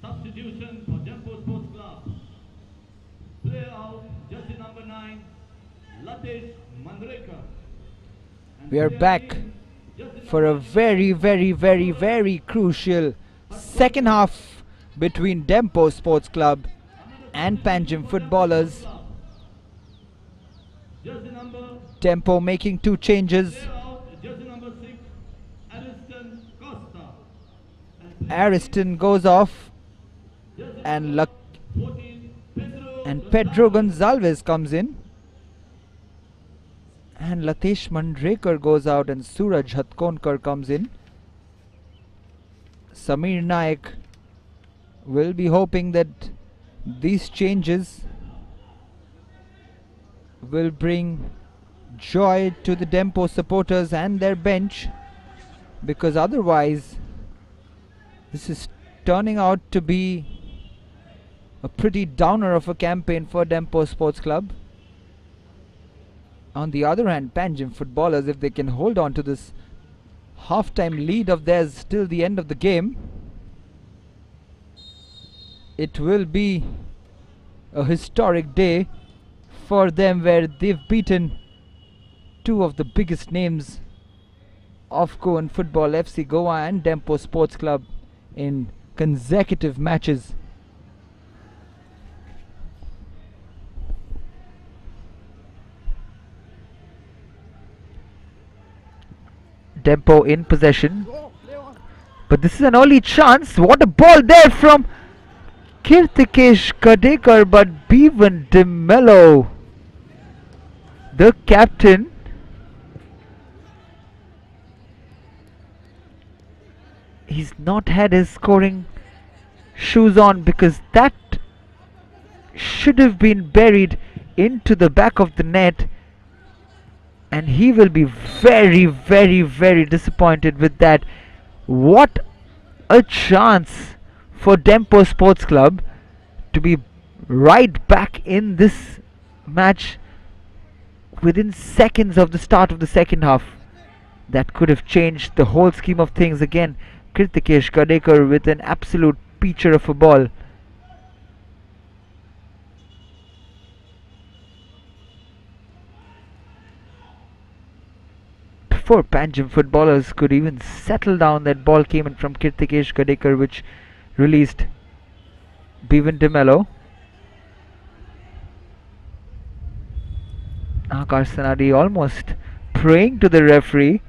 Substitution for Dempo Sports Club. Player out, jersey number 9, Latesh Mandrekar. And We are player back in, jersey for a number very crucial second half between Dempo Sports Club and Panjim Footballers. jersey number Dempo making two changes. player out, jersey number 6, Ariston Costa. And player Ariston goes off jersey and number 14, Pedro Gonzalez comes in. And Latesh Mandrekar goes out and Suraj Hatkonkar comes in. Samir Naik will be hoping that these changes will bring joy to the Dempo supporters and their bench, because otherwise this is turning out to be a pretty downer of a campaign for Dempo Sports Club. On the other hand, Panjim Footballers, if they can hold on to this half-time lead of theirs till the end of the game, it will be a historic day for them, where they've beaten two of the biggest names of Goan football, FC Goa and Dempo Sports Club, in consecutive matches. Dempo in possession, but this is an early chance. What a ball there from Kirtikesh Kadekar, but Bevan De Mello, the captain, he's not had his scoring shoes on, because that should have been buried into the back of the net, and he will be very disappointed with that. What a chance for Dempo Sports Club to be right back in this match within seconds of the start of the second half. That could have changed the whole scheme of things. Again, Kirtikesh Kadekar with an absolute peacher of a ball. Before Panjim Footballers could even settle down, that ball came in from Kirtikesh Kadekar, which released Bevan De Mello. Akash Sanadi almost praying to the referee,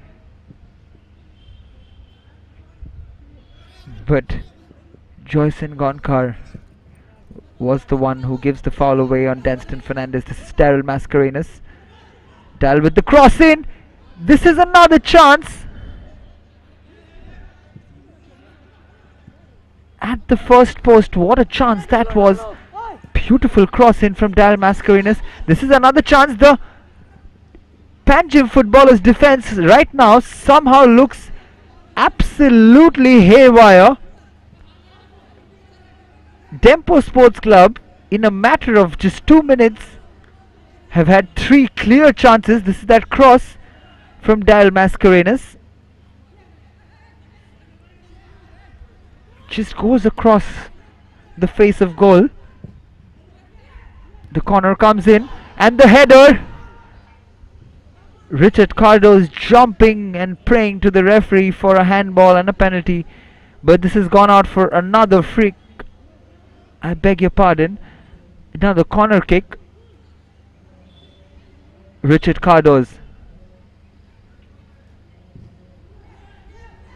but Joyson Gonkar was the one who gives the foul away on Danston Fernandez. This is Daryl Mascarenhas. Dal with the cross in. This is another chance. At the first post, what a chance that was. Beautiful cross in from Daryl Mascarenhas. This is another chance. The Panjim Footballers defense right now somehow looks absolutely haywire. Dempo Sports Club, in a matter of just 2 minutes, have had 3 clear chances. This is that cross from Daryl Mascarenhas. Just goes across the face of goal. The corner comes in, and the header. Richard Cardo's jumping and praying to the referee for a handball and a penalty, but this has gone out for another free. I beg your pardon. Another corner kick. Richard Cardo's.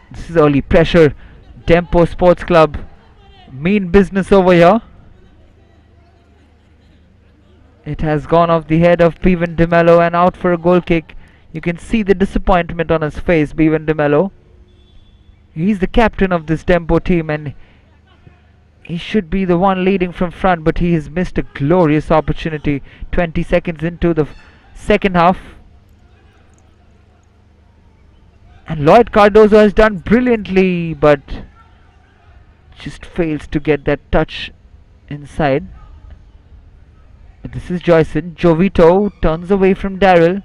This is early pressure. Dempo Sports Club, mean business over here. It has gone off the head of Bevan De Mello and out for a goal kick. You can see the disappointment on his face, Bevan De Mello. He's the captain of this Dempo team, and He should be the one leading from front, but he has missed a glorious opportunity. 20 seconds into the second half. And Lloyd Cardozo has done brilliantly, but just fails to get that touch inside. This is Joyson. Jovito turns away from Daryl.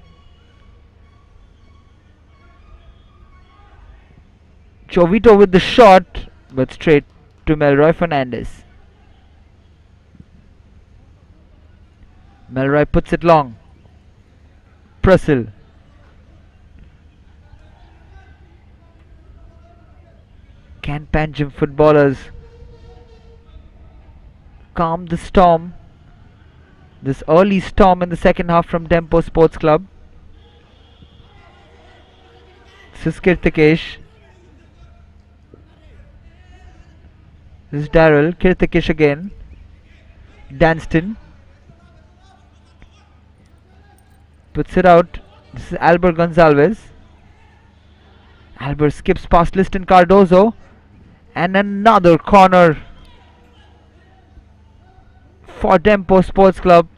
Jovito with the shot, but straight to Melroy Fernandez. Melroy puts it long. Prussell. Can Panjim Footballers calm the storm? This early storm in the second half from Dempo Sports Club. This is Kirtikesh. This is Daryl. Kirtikesh again. Danston puts it out. This is Albert Gonzalez. Albert skips past Liston Cardozo. And another corner for Dempo Sports Club.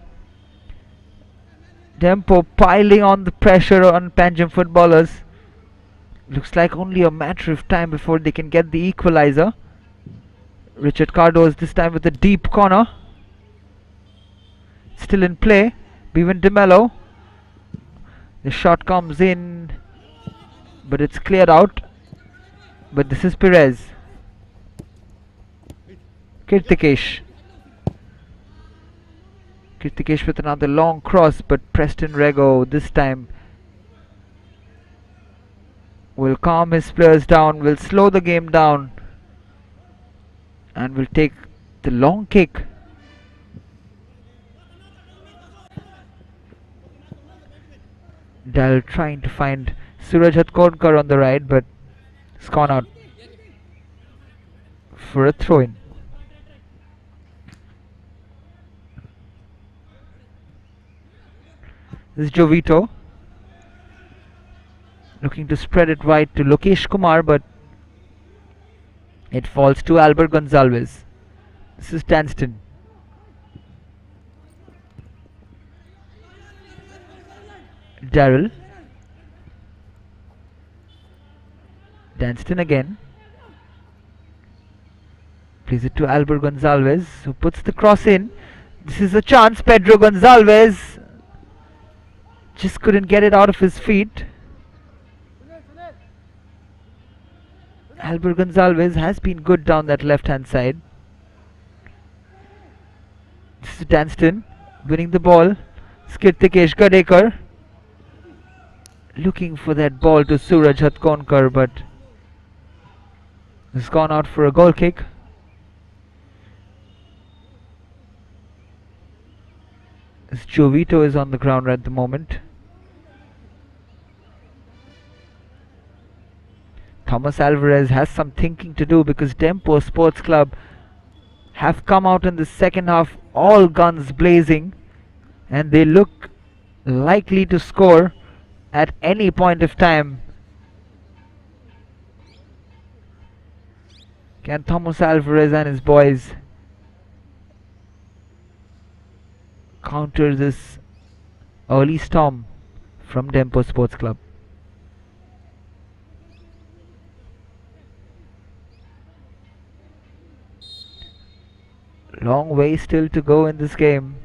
Dempo piling on the pressure on Panjim Footballers. Looks like only a matter of time before they can get the equalizer. Richard Cardozo this time with a deep corner. Still in play. Bevan DeMello. The shot comes in, but it's cleared out. But this is Perez. Kirtikesh. Kirtikesh with another long cross, but Preston Rego this time will calm his players down, will slow the game down, and will take the long kick. Dal trying to find Suraj Hatkonkar on the right, but it's gone out for a throw-in. This is Jovito looking to spread it wide to Lokesh Kumar, but it falls to Albert Gonzalez. This is Danston. Daryl. Danston again. Plays it to Albert Gonzalez, who puts the cross in. This is a chance. Pedro Gonzalez just couldn't get it out of his feet. Albert Gonzalez has been good down that left hand side. This is Danston winning the ball. Kirtikesh Gadekar looking for that ball to Suraj Hatkonkar, but it's gone out for a goal kick. This Jovito is on the ground at the moment. Thomas Alvarez has some thinking to do, because Dempo Sports Club have come out in the second half all guns blazing, and they look likely to score at any point of time. Can Thomas Alvarez and his boys counter this early storm from Dempo Sports Club? Long way still to go in this game.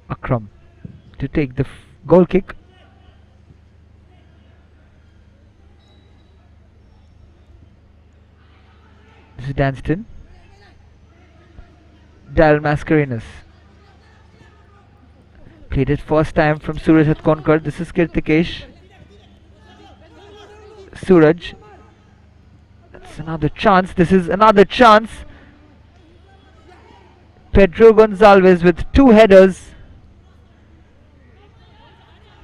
Akram to take the goal kick. This is Danston. Dal Mascarenas. Played it first time from Suraj Hatkonkar. This is Kirtikesh. Suraj. That's another chance. This is another chance. Pedro Gonzalez with two headers.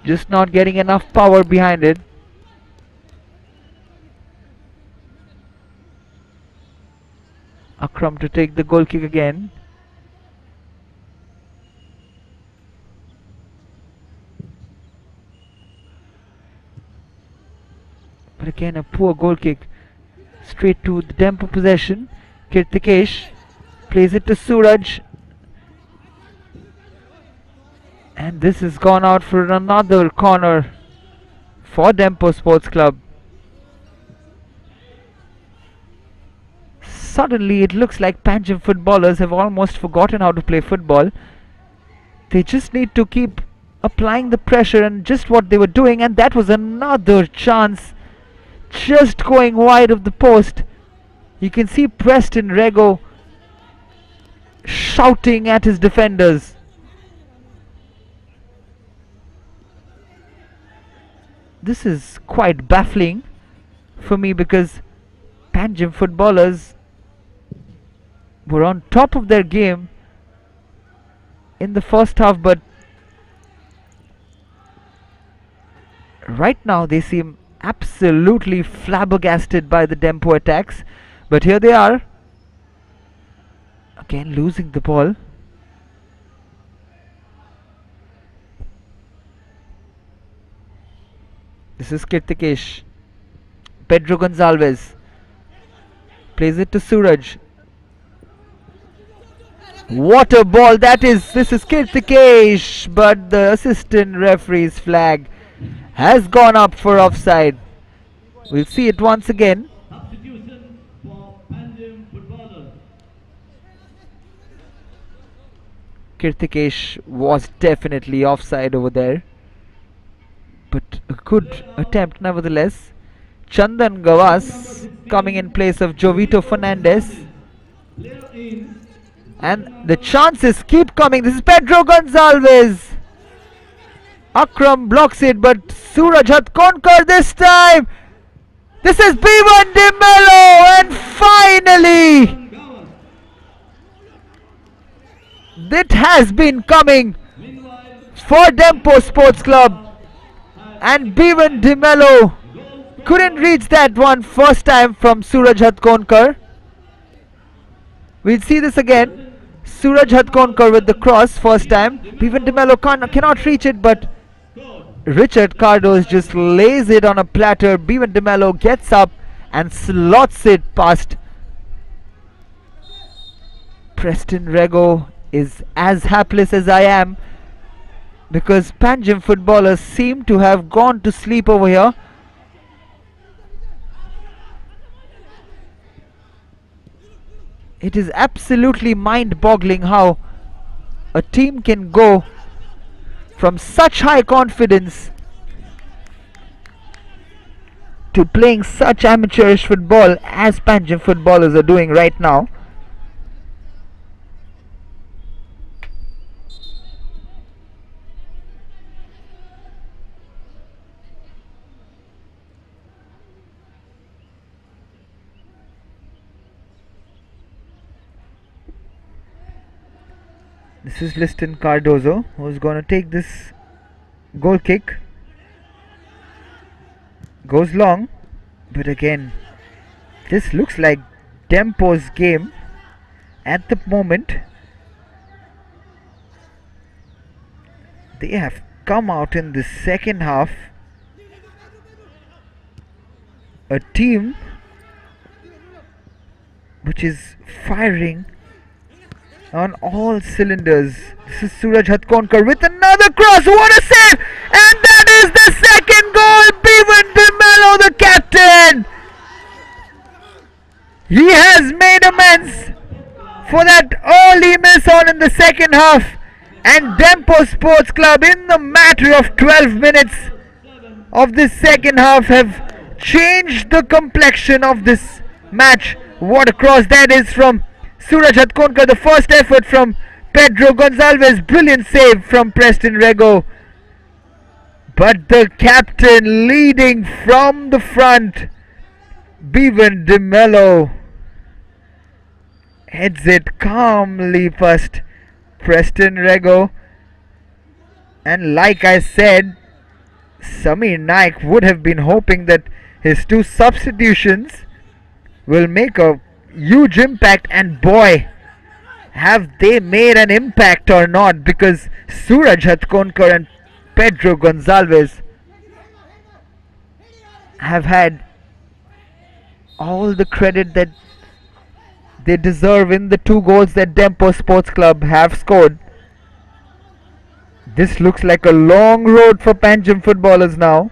Just not getting enough power behind it. Akram to take the goal kick again. But again a poor goal kick. Straight to the Dempo possession. Kirtikesh plays it to Suraj. And this has gone out for another corner for Dempo Sports Club. Suddenly it looks like Panjim footballers have almost forgotten how to play football. They just need to keep applying the pressure, and just what they were doing, and that was another chance just going wide of the post. You can see Preston Rego shouting at his defenders. This is quite baffling for me because Panjim footballers were on top of their game in the first half, but right now they seem absolutely flabbergasted by the Dempo attacks. But here they are, again losing the ball. This is Kirtikesh. Pedro Gonzalez plays it to Suraj. What a ball that is! This is Kirtikesh, but the assistant referee's flag has gone up for offside. We'll see it once again. Substitution for Panjim Footballers. Kirtikesh was definitely offside over there, but a good attempt nevertheless. Chandan Gawas coming in place of Jovito Fernandez. Player in. And the chances keep coming. This is Pedro Gonzalez. Akram blocks it, but Suraj Hatkonkar this time. This is B1 De Mello, and finally it has been coming for Dempo Sports Club, and B1 De Mello couldn't reach that one first time from Suraj Hatkonkar. We'll see this again. Suraj Hatkonkar with the cross first time. B1 De Mello cannot reach it, but Richard Cardos just lays it on a platter. B1 De Mello gets up and slots it past. Preston Rego is as hapless as I am because Panjim footballers seem to have gone to sleep over here. It is absolutely mind-boggling how a team can go from such high confidence to playing such amateurish football as Panjim footballers are doing right now. This is Liston Cardozo, who's going to take this goal kick. Goes long, but again, this looks like Dempo's game at the moment. They have come out in the second half a team which is firing on all cylinders. This is Suraj Hatkonkar with another cross. What a save! And that is the second goal. B1 De Mello, the captain. He has made amends for that early miss on in the second half. And Dempo Sports Club, in the matter of 12 minutes of this second half, have changed the complexion of this match. What a cross that is from Suraj Hatkonkar. The first effort from Pedro Gonzalez. Brilliant save from Preston Rego. But the captain leading from the front, B1 De Mello, heads it calmly past Preston Rego. And like I said, Samir Naik would have been hoping that his two substitutions will make a huge impact, and boy, have they made an impact or not, because Suraj Hatkonkar and Pedro Gonzalez have had all the credit that they deserve in the 2 goals that Dempo Sports Club have scored. This looks like a long road for Panjim Footballers now.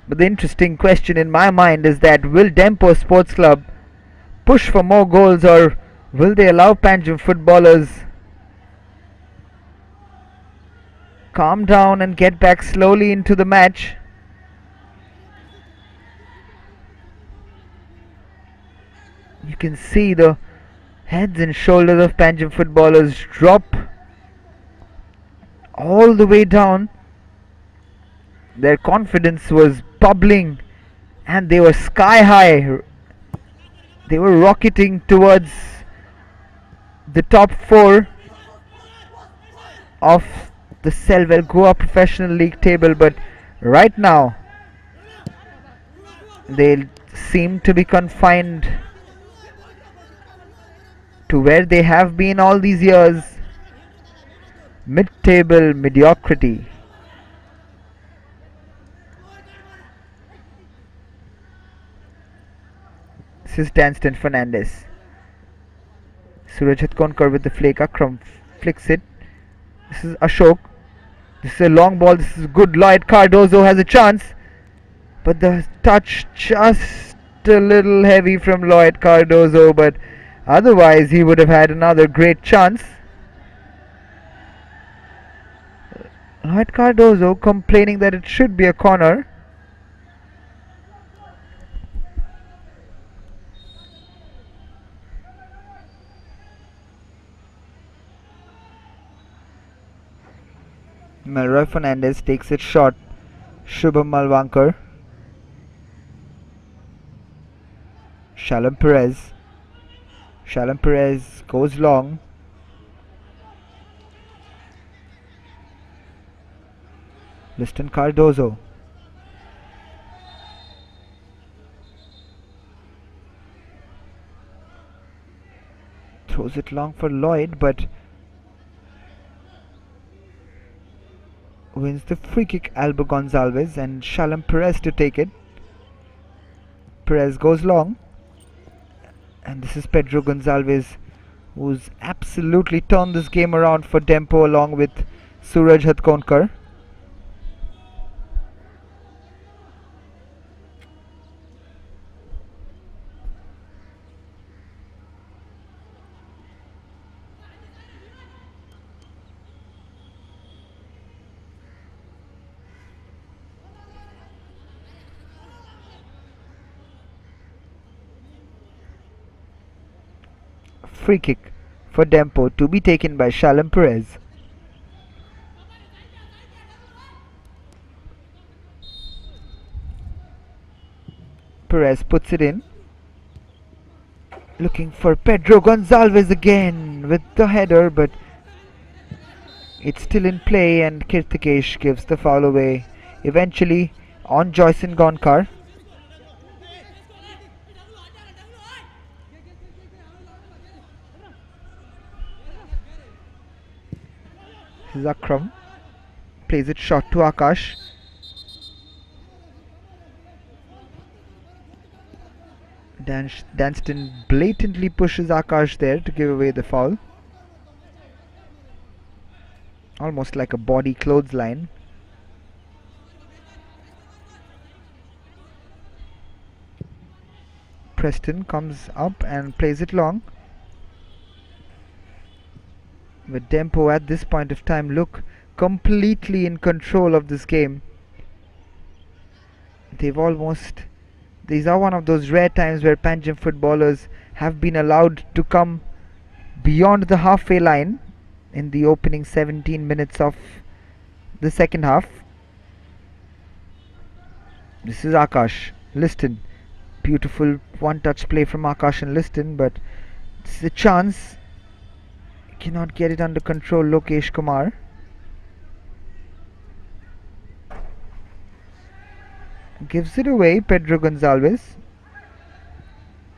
But the interesting question in my mind is that will Dempo Sports Club push for more goals, or will they allow Panjim Footballers calm down and get back slowly into the match? You can see the heads and shoulders of Panjim Footballers drop all the way down. Their confidence was bubbling and they were sky high. They were rocketing towards the top 4 of the Selvel Goa Professional League table, but right now they seem to be confined to where they have been all these years, mid-table mediocrity. This is Danston Fernandez. Suraj Hatkonkar with the flick. Akram flicks it. This is Ashok. This is a long ball. This is good. Lloyd Cardozo has a chance, but the touch just a little heavy from Lloyd Cardozo, but otherwise he would have had another great chance. Lloyd Cardozo complaining that it should be a corner. Melroy Fernandez takes it short. Shubham Malwankar. Shalom Perez. Shalom Perez goes long. Liston Cardozo. Throws it long for Lloyd, but wins the free kick. Alba Gonzalez and Shalom Perez to take it. Perez goes long, and this is Pedro Gonzalez, who's absolutely turned this game around for Dempo along with Suraj Hatkonkar. Free kick for Dempo to be taken by Shalom Perez. Perez puts it in, looking for Pedro Gonzalez again with the header, but it's still in play and Kirtikesh gives the foul away eventually on Joyson Gonkar. Akram plays it short to Akash. Danston blatantly pushes Akash there to give away the foul. Almost like a body clothesline. Preston comes up and plays it long. But Dempo at this point of time look completely in control of this game. These are one of those rare times where Panjim Footballers have been allowed to come beyond the halfway line in the opening 17 minutes of the second half. This is Akash, Liston. Beautiful one-touch play from Akash and Liston, but this is a chance. Cannot get it under control. Lokesh Kumar. Gives it away. Pedro Gonzalez.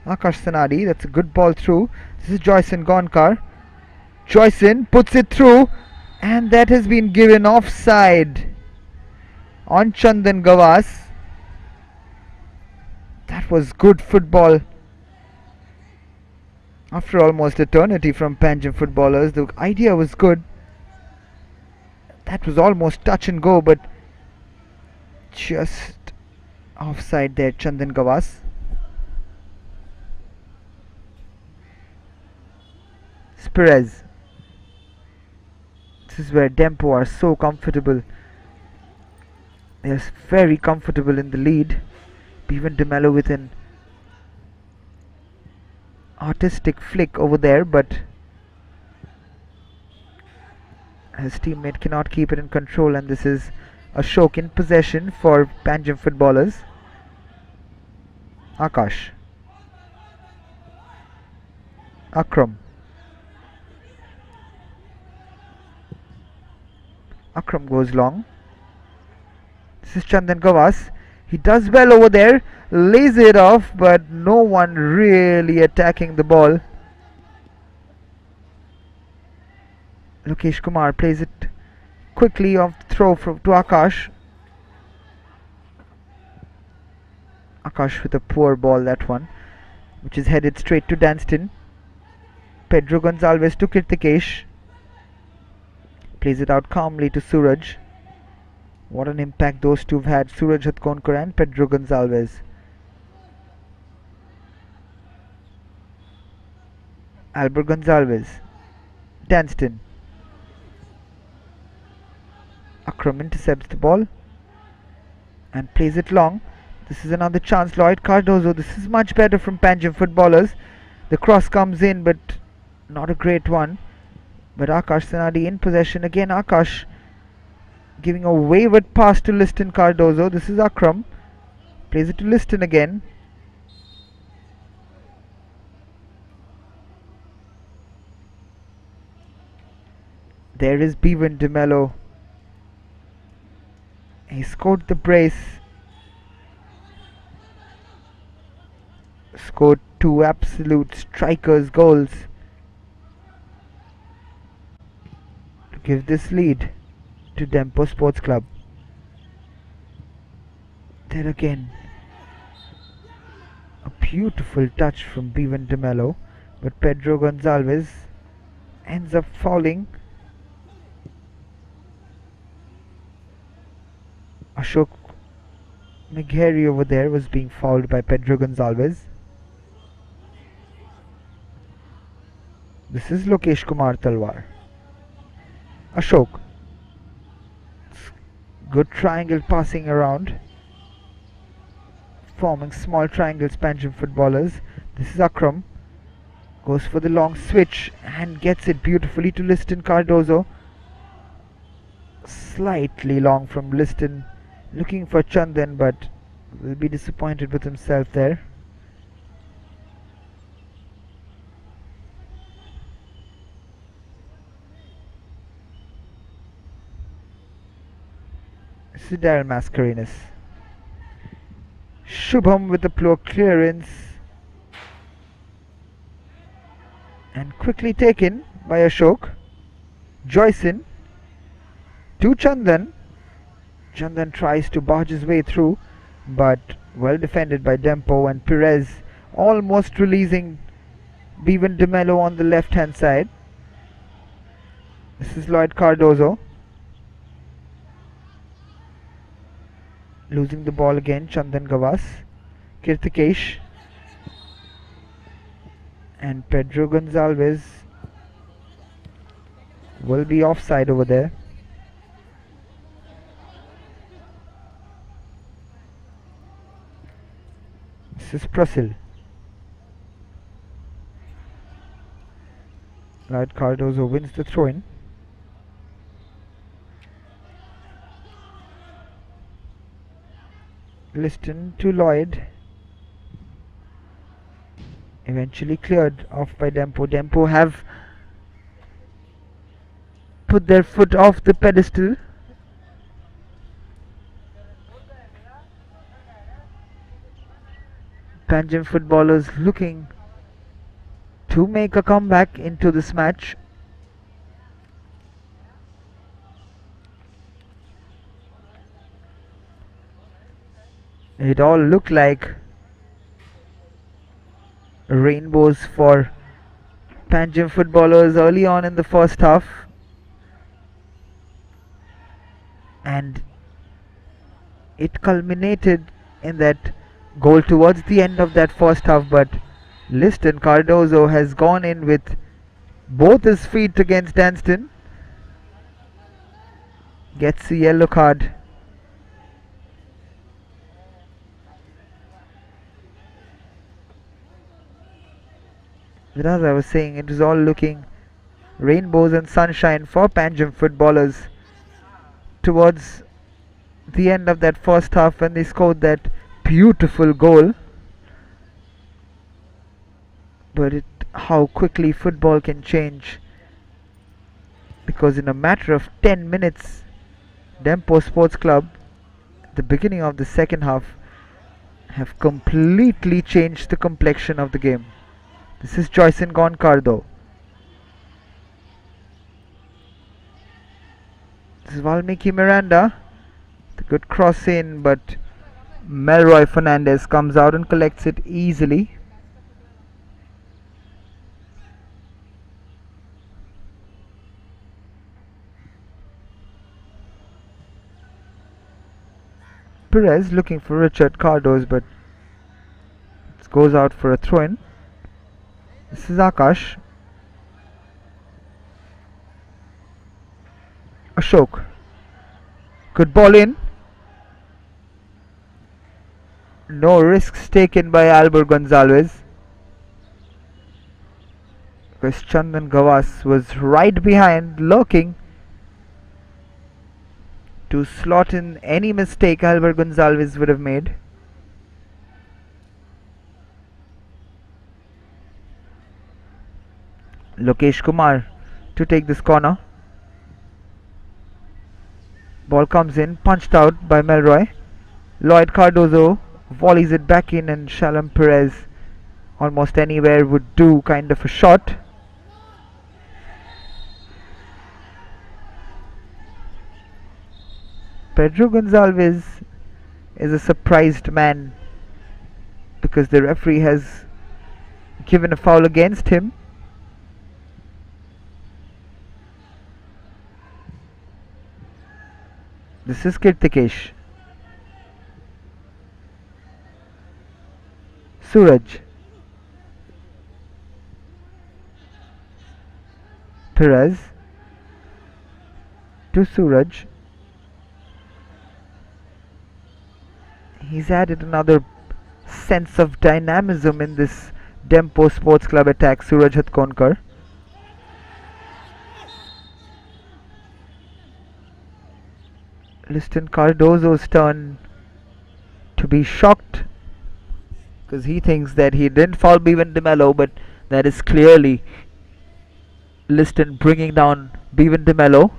Akash Sanadi. That's a good ball through. This is Joyson Gonkar. Joyson puts it through, and that has been given offside on Chandan Gawas. That was good football After almost eternity from Panjim Footballers, the idea was good. That was almost touch and go, but just offside there, Chandan Gawas. Perez. This is where Dempo are so comfortable. They're very comfortable in the lead. Bevan De Mello with an artistic flick over there, but his teammate cannot keep it in control, and this is Ashok in possession for Panjim Footballers. Akash. Akram. Akram goes long. This is Chandan Gawas. He does well over there, lays it off, but no one really attacking the ball. Lokesh Kumar plays it quickly off the throw to Akash. Akash with a poor ball, that one, which is headed straight to Danston. Pedro Gonzalez to Kirtikesh. Plays it out calmly to Suraj. What an impact those two have had, Suraj Hatkonkar and Pedro Gonzalez. Albert Gonzalez. Danston. Akram intercepts the ball and plays it long. This is another chance. Lloyd Cardozo. This is much better from Panjim Footballers. The cross comes in, but not a great one. But Akash Sanadi in possession again. Akash giving a wayward pass to Liston Cardozo. This is Akram. Plays it to Liston again. There is Bevan De Mello. He scored the brace. Scored two absolute strikers' goals to give this lead to Dempo Sports Club. There again, a beautiful touch from Bevan De Mello, but Pedro Gonzalez ends up fouling. Ashok Megheri over there was being fouled by Pedro Gonzalez. This is Lokesh Kumar Talwar. Ashok. Good triangle passing around, forming small triangles. Panjim Footballers. This is Akram. Goes for the long switch and gets it beautifully to Liston Cardozo. Slightly long from Liston, looking for Chandan, but will be disappointed with himself there. Sidal Mascarenas. Shubham with the poor clearance and quickly taken by Ashok. Joyson to Chandan. Chandan tries to barge his way through, but well defended by Dempo, and Perez almost releasing Bevan De Mello on the left hand side. This is Lloyd Cardozo. Losing the ball again, Chandan Gawas. Kirtikesh and Pedro Gonzalez will be offside over there. This is Prasil. Lloyd Cardozo wins the throw-in. Liston to Lloyd. Eventually cleared off by Dempo. Dempo have put their foot off the pedestal. Panjim Footballers looking to make a comeback into this match. It all looked like rainbows for Panjim Footballers early on in the first half, and it culminated in that goal towards the end of that first half, but Liston Cardozo has gone in with both his feet against Danston, gets a yellow card. But as I was saying, it was all looking rainbows and sunshine for Panjim Footballers towards the end of that first half when they scored that beautiful goal. But how quickly football can change, because in a matter of 10 minutes Dempo Sports Club at the beginning of the second half have completely changed the complexion of the game. This is Joyson Goncardo. This is Valmiki Miranda. The good cross in, but Melroy Fernandez comes out and collects it easily. Perez looking for Richard Cardos, but it goes out for a throw-in. This is Akash. Ashok. Good ball in. No risks taken by Albert Gonzalez, because Chandan Gawas was right behind, lurking to slot in any mistake Albert Gonzalez would have made. Lokesh Kumar to take this corner. Ball comes in, punched out by Melroy. Lloyd Cardozo volleys it back in, and Shalom Perez almost anywhere would do kind of a shot. Pedro Gonzalez is a surprised man, because the referee has given a foul against him. This is Kirtikesh. Suraj. Perez to Suraj. He's added another sense of dynamism in this Dempo Sports Club attack, Suraj Hatkonkar. Liston Cardozo's turn to be shocked, because he thinks that he didn't foul Bevan De Mello, but that is clearly Liston bringing down Bevan De Mello.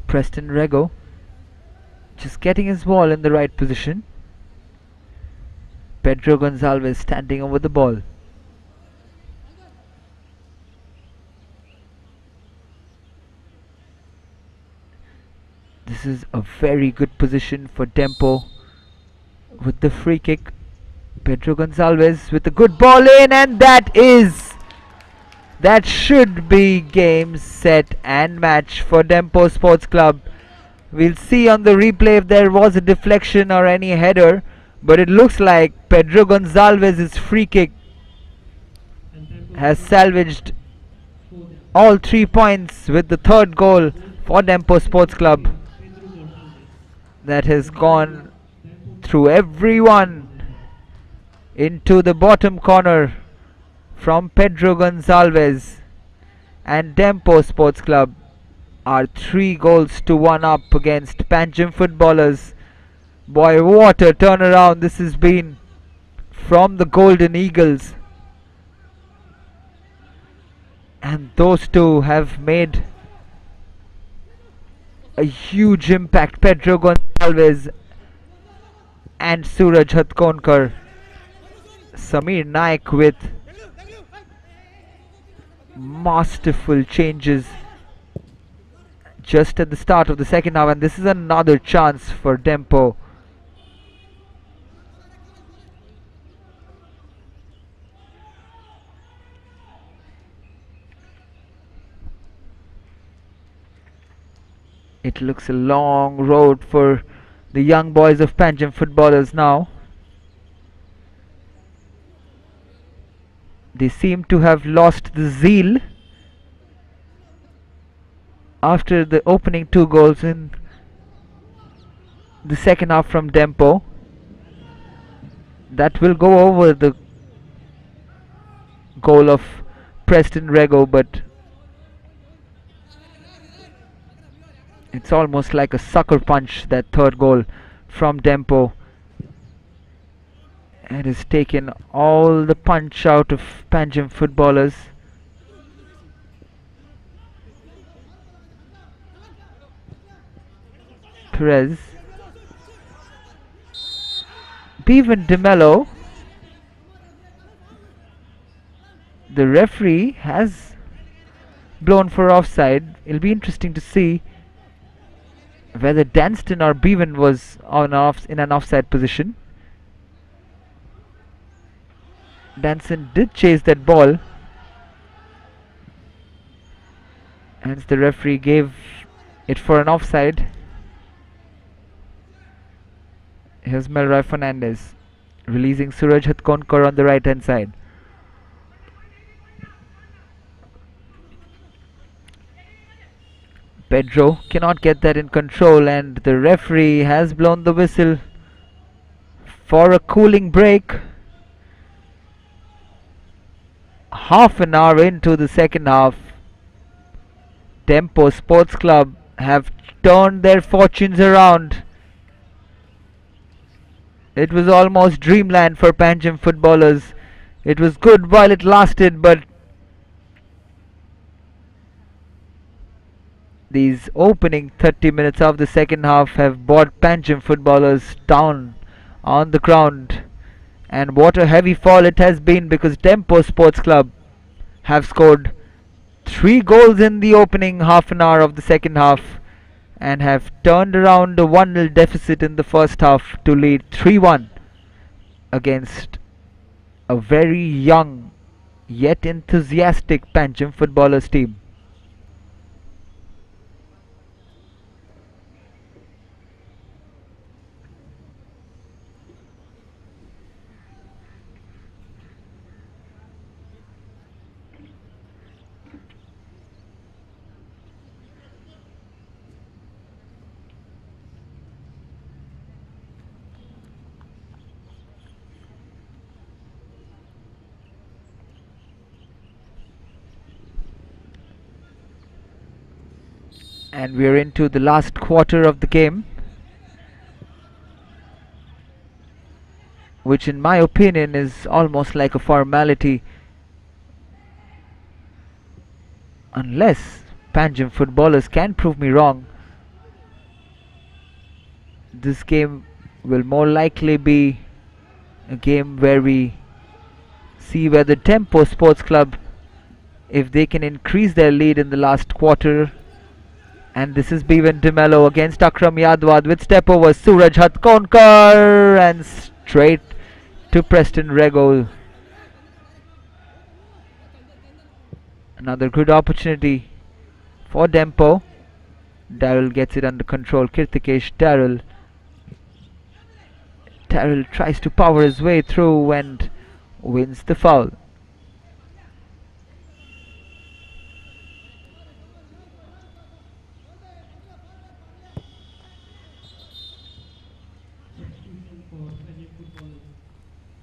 Preston Rego just getting his ball in the right position. Pedro Gonzalez standing over the ball. This is a very good position for Dempo with the free kick. Pedro Gonzalez with a good ball in, and that should be game, set and match for Dempo Sports Club. We'll see on the replay if there was a deflection or any header, but it looks like Pedro Gonzalez's free kick has salvaged all 3 points with the third goal for Dempo Sports Club. That has gone through everyone into the bottom corner from Pedro Gonzalez, and Dempo Sports Club are 3-1 up against Panjim Footballers. Boy, what a turnaround this has been from the Golden Eagles, and those two have made a huge impact. Pedro Gonzalez and Suraj Hatkonkar Samir Naik with masterful changes just at the start of the second half, and this is another chance for Dempo. It looks a long road for the young boys of Panjim Footballers now. They seem to have lost the zeal after the opening 2 goals in the second half from Dempo. That will go over the goal of Preston Rego, but it's almost like a sucker punch, that third goal from Dempo. It has taken all the punch out of Panjim Footballers. Perez. Bevan DeMello. The referee has blown for offside. It'll be interesting to see whether Danston or Bevan was in an offside position. Danston did chase that ball, hence the referee gave it for an offside. Here's Melroy Fernandez releasing Suraj Hatkonkar on the right hand side. Pedro cannot get that in control, and the referee has blown the whistle for a cooling break. Half an hour into the second half, Dempo Sports Club have turned their fortunes around. It was almost dreamland for Panjim Footballers. It was good while it lasted, but these opening 30 minutes of the second half have brought Panjim Footballers down on the ground. And what a heavy fall it has been, because Dempo Sports Club have scored 3 goals in the opening half an hour of the second half and have turned around a 1-0 deficit in the first half to lead 3-1 against a very young yet enthusiastic Panjim Footballers team. And we are into the last quarter of the game, which in my opinion is almost like a formality, unless Panjim Footballers can prove me wrong. This game will more likely be a game where we see whether Dempo Sports Club, if they can increase their lead in the last quarter. And this is Bevan DeMello against Akram Yadwad with step over Suraj Hatkonkar and straight to Preston Rego. Another good opportunity for Dempo. Daryl gets it under control. Kirtikesh Daryl. Daryl tries to power his way through and wins the foul.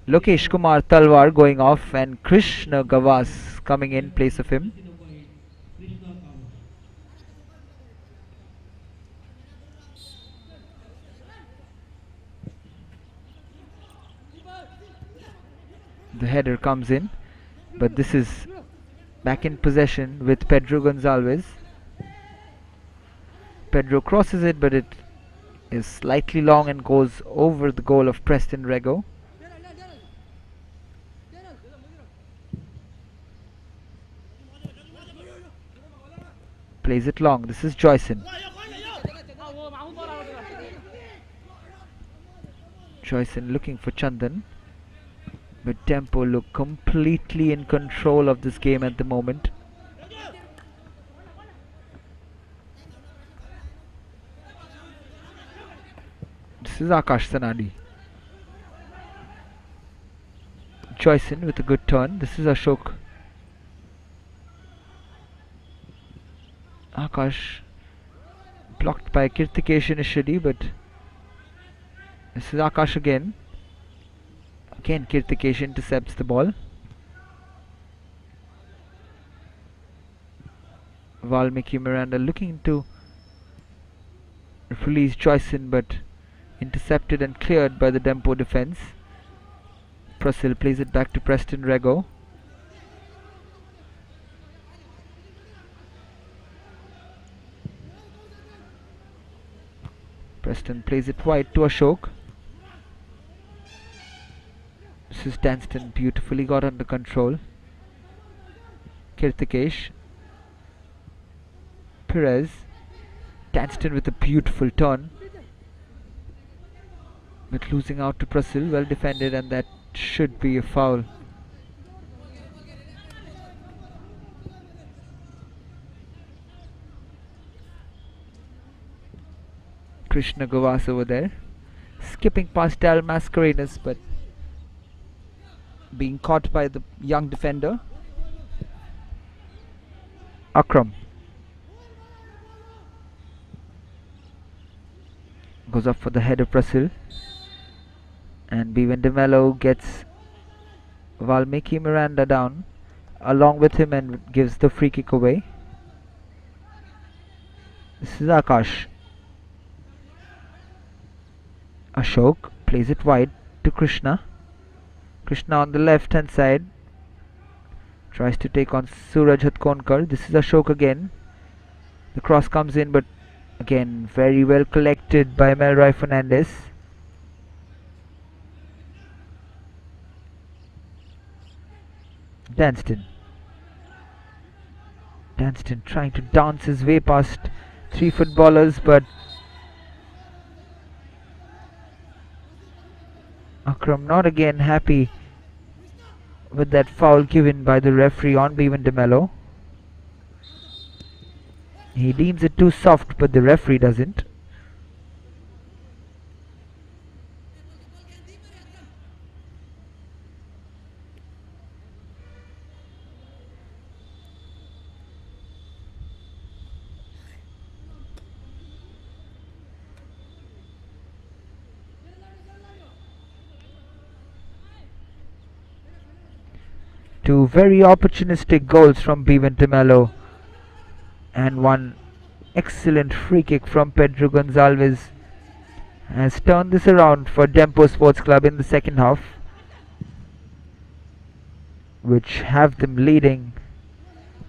Lokesh Kumar Talwar going off and Krishna Gavas coming in place of him. The header comes in, but this is back in possession with Pedro Gonzalez. Pedro crosses it, but it is slightly long and goes over the goal of Preston Rego. plays it long. This is Joyson. Joyson looking for Chandan, but Dempo look completely in control of this game at the moment. This is Akash Sanadi. Joyson with a good turn. This is Ashok. Akash blocked by Kirtikesh initially, but this is Akash again. Again Kirtikesh intercepts the ball. Valmiki Miranda looking to release Joyson, but intercepted and cleared by the Dempo defence. Prasil plays it back to Preston Rego. Preston plays it wide to Ashok. This is Danston, beautifully got under control. Kirtikesh. Perez. Danston with a beautiful turn, but losing out to Prasil. Well defended, and that should be a foul. Krishna Gavas over there, skipping past Dal Mascarenas, but being caught by the young defender. Akram goes up for the head of Prasil, and Bhavan De Mello gets Valmiki Miranda down along with him and gives the free kick away. This is Akash. Ashok plays it wide to Krishna. Krishna on the left hand side tries to take on Suraj Hatkonkar. This is Ashok again. The cross comes in, but again very well collected by Melroy Fernandez. Danston trying to dance his way past 3 footballers, but Akram not again happy with that foul given by the referee on Bhavan De Mello. He deems it too soft, but the referee doesn't. Two very opportunistic goals from Bhavan De Mello, and one excellent free kick from Pedro Gonzalez has turned this around for Dempo Sports Club in the second half, which have them leading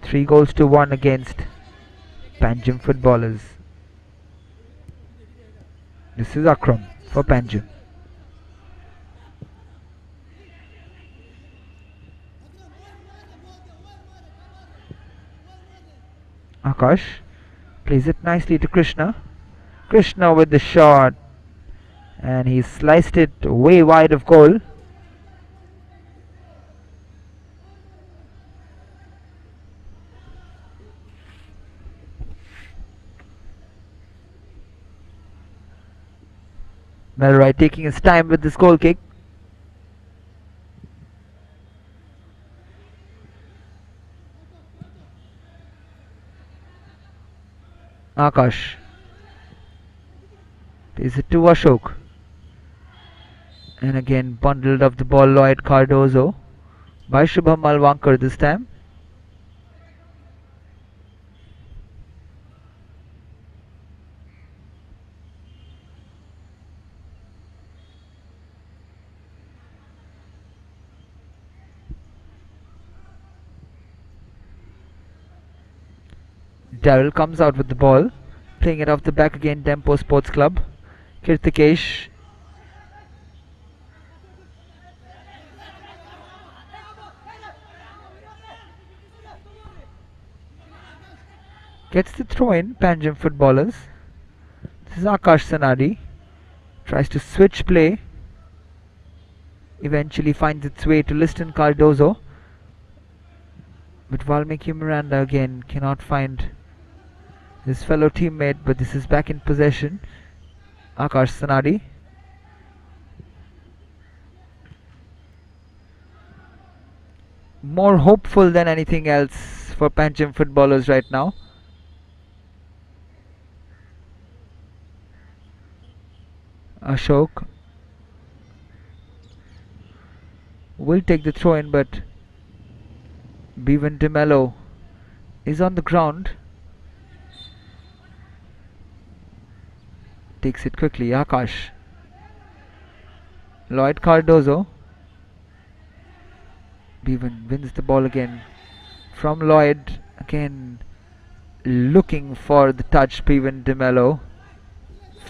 3-1 against Panjim Footballers. This is Akram for Panjim. Akash plays it nicely to Krishna. Krishna with the shot, and he sliced it way wide of goal. Melroy taking his time with this goal kick. Akash plays it to Ashok, and again bundled up the ball Lloyd Cardozo by Shubham Malwankar this time. Daryl comes out with the ball, playing it off the back again. Dempo Sports Club. Kirtikesh. Gets the throw in, Panjim Footballers. This is Akash Sanadi. Tries to switch play. Eventually finds its way to Liston Cardozo. But Valmiki Miranda again cannot find his fellow teammate, but this is back in possession. Akash Sanadi. More hopeful than anything else for Panjim Footballers right now. Ashok will take the throw in, but Bevan DeMello is on the ground. Takes it quickly, Akash. Lloyd Cardozo. Bevan wins the ball again from Lloyd. Again looking for the touch, Bevan DeMello.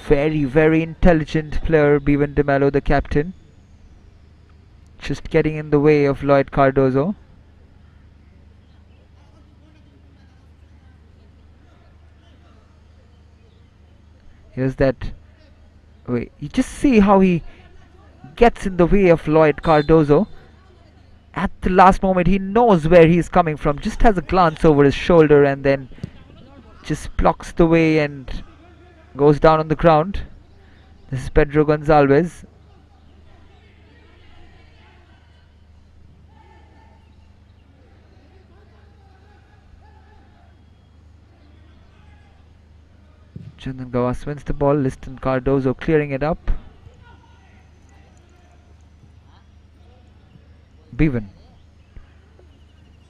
Very, very intelligent player, Bevan DeMello, the captain. Just getting in the way of Lloyd Cardozo. Here's that way. You just see how he gets in the way of Lloyd Cardozo. At the last moment, he knows where he's coming from. Just has a glance over his shoulder and then just blocks the way and goes down on the ground. This is Pedro Gonzalez. Chandan Gawas wins the ball. Liston Cardozo clearing it up. Bevan.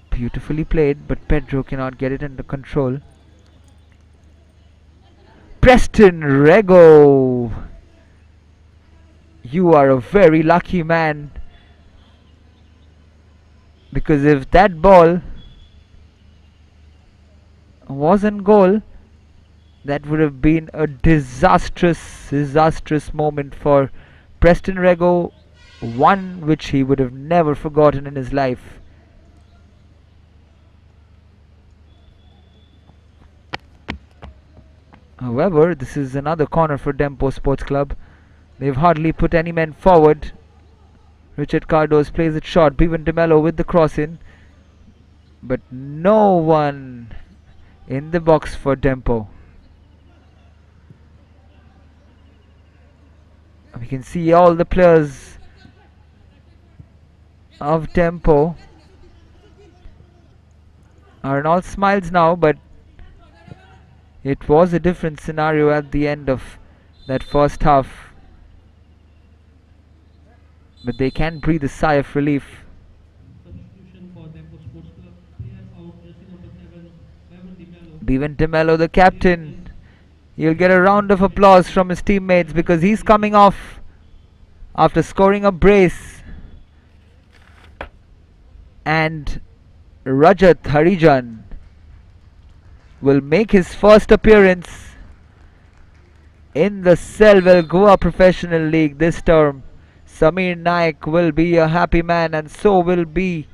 Beautifully played, but Pedro cannot get it under control. Preston Rego. You are a very lucky man, because if that ball was in goal, that would have been a disastrous moment for Preston Rego, one which he would have never forgotten in his life. However, this is another corner for Dempo Sports Club. They've hardly put any men forward. Richard Cardos plays it short. Bevan DeMello with the cross in, but no one in the box for Dempo. We can see all the players of Dempo are all smiles now, but it was a different scenario at the end of that first half. But they can breathe a sigh of relief. Bevan DeMello, the captain, he'll get a round of applause from his teammates because he's coming off after scoring a brace. And Rajat Harijan will make his first appearance in the Selvel Goa Professional League this term. Samir Naik will be a happy man, and so will be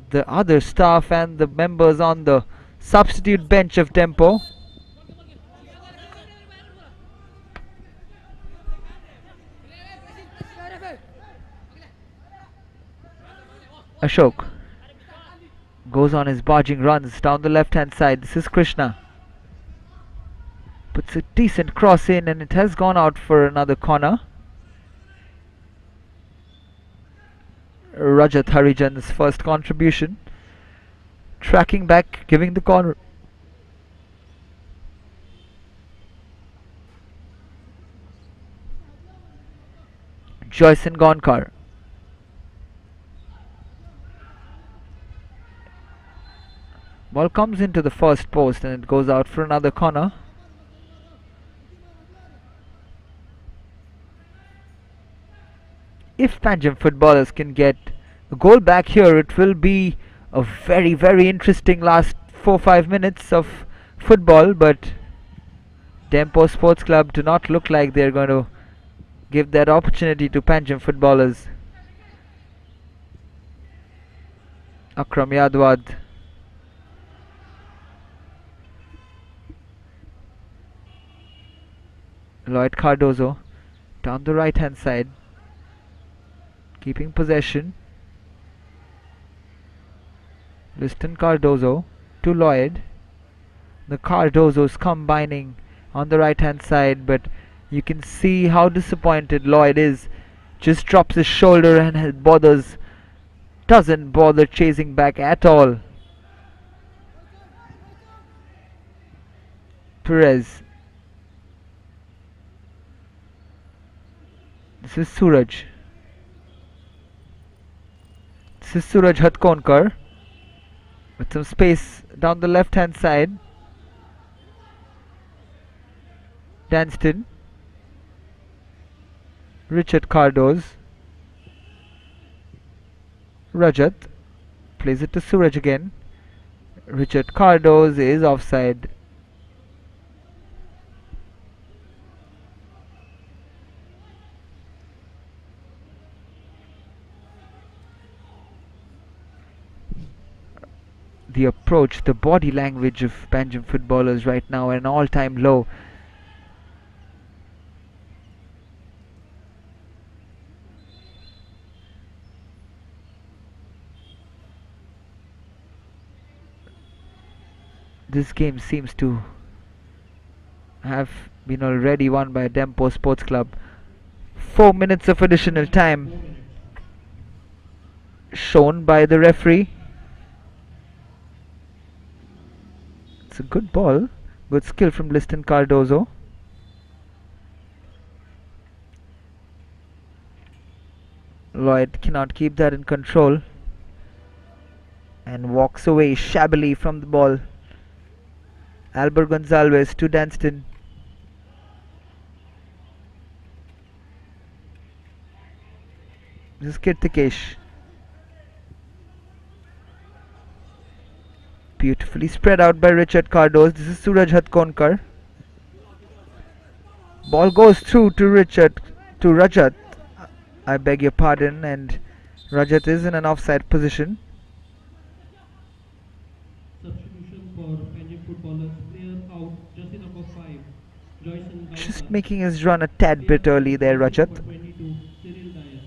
the other staff and the members on the substitute bench of Dempo. Ashok goes on his barging runs down the left hand side. This is Krishna. Puts a decent cross in, and it has gone out for another corner. Rajat Harijan's first contribution. Tracking back, giving the corner. Joyson Gonkar. Ball comes into the first post and it goes out for another corner. If Panjim Footballers can get a goal back here, it will be a very, very interesting last 4-5 minutes of football, but Dempo Sports Club do not look like they're going to give that opportunity to Panjim Footballers. Akram Yadwad Lloyd Cardozo down the right hand side, keeping possession. Liston Cardozo to Lloyd. The Cardozos combining on the right hand side, but you can see how disappointed Lloyd is. Just drops his shoulder and doesn't bother chasing back at all. Perez. This is Suraj. This is Suraj Hatkonkar with some space down the left hand side. Danston. Richard Cardoz. Rajat plays it to Suraj again. Richard Cardoz is offside. The approach, the body language of Panjim footballers right now at an all-time low. This game seems to have been already won by Dempo Sports Club. 4 minutes of additional time shown by the referee. It's a good ball, good skill from Liston Cardozo. Lloyd cannot keep that in control and walks away shabbily from the ball. Albert Gonzalez to Danston. This is Kirtikesh. Beautifully spread out by Richard Cardoz. This is Suraj Hatkonkar. Ball goes through to Rajat. I beg your pardon, and Rajat is in an offside position. Substitution for Panjim Footballers. Player out. Jersey number 5. Joyson Just making his run a tad bit early there, Rajat. 22. Cyril Dias.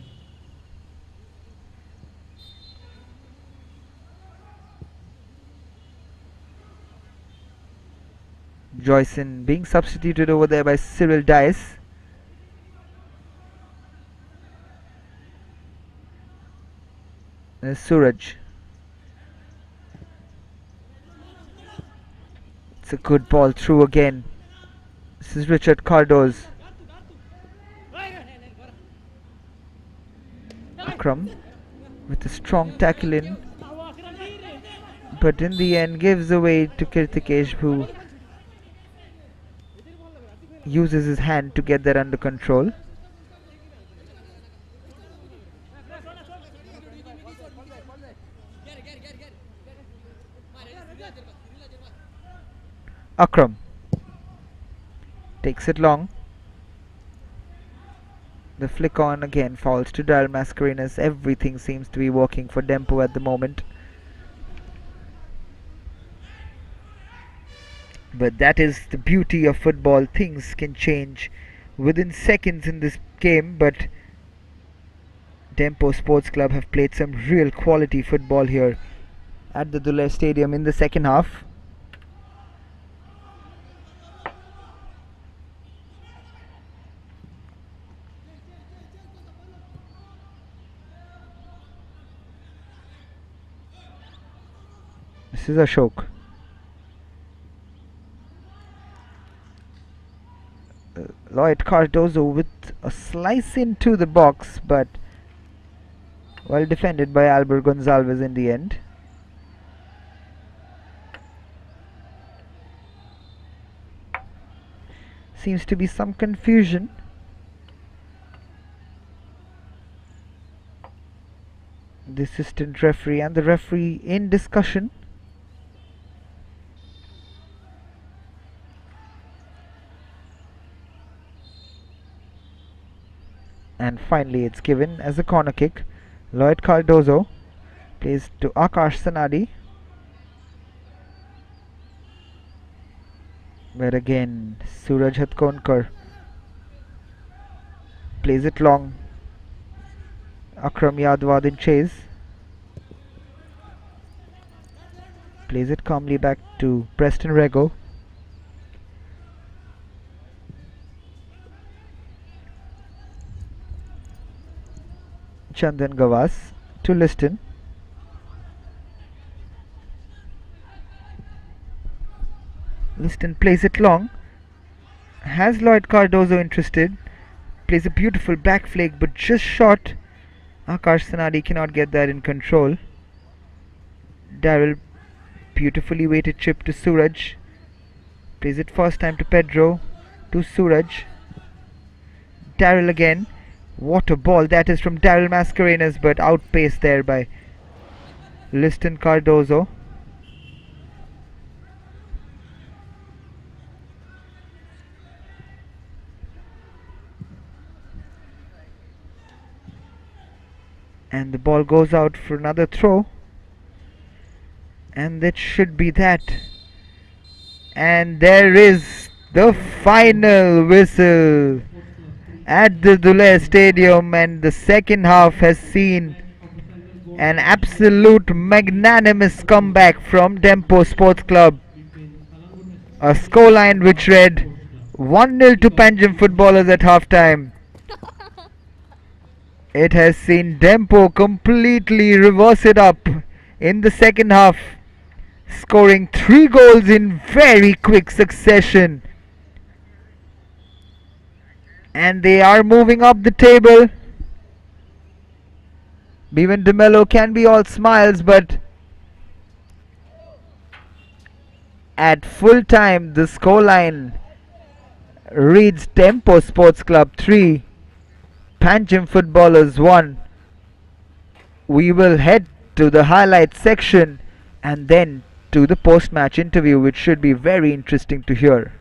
Joyson being substituted over there by Cyril Dias. There's Suraj. It's a good ball through again. This is Richard Cardoz. Akram with a strong tackle in, but in the end gives away to Kirtikesh, who uses his hand to get that under control. Akram takes it long. The flick on again falls to Daryl Mascarenas. Everything seems to be working for Dempo at the moment. But that is the beauty of football. Things can change within seconds in this game, but Dempo Sports Club have played some real quality football here at the Duler Stadium in the second half. This is Ashok. Lloyd Cardozo with a slice into the box, but well defended by Albert Gonzalez in the end. Seems to be some confusion. The assistant referee and the referee in discussion. And finally it's given as a corner kick. Lloyd Cardozo plays to Akash Sanadi, but again Suraj Hatkonkar Plays it long. Akram Yadwad in chase. Plays it calmly back to Preston Rego. Chandan Gawas to Liston. Liston plays it long. Has Lloyd Cardozo interested. Plays a beautiful back flick but just short. Akash Sanadi cannot get that in control. Daryl, beautifully weighted chip to Suraj. Plays it first time to Pedro. To Suraj. Daryl again. What a ball that is from Daryl Mascarenas, but outpaced there by Liston Cardozo. And the ball goes out for another throw. And that should be that. And there is the final whistle at the Duler Stadium, and the second half has seen an absolute magnanimous comeback from Dempo Sports Club. A scoreline which read 1-0 to Panjim Footballers at half-time. It has seen Dempo completely reverse it up in the second half, scoring 3 goals in very quick succession. And they are moving up the table. Bevan De Mello can be all smiles, but at full time the scoreline reads Dempo Sports Club 3, Panjim Footballers 1. We will head to the highlights section and then to the post-match interview, which should be very interesting to hear.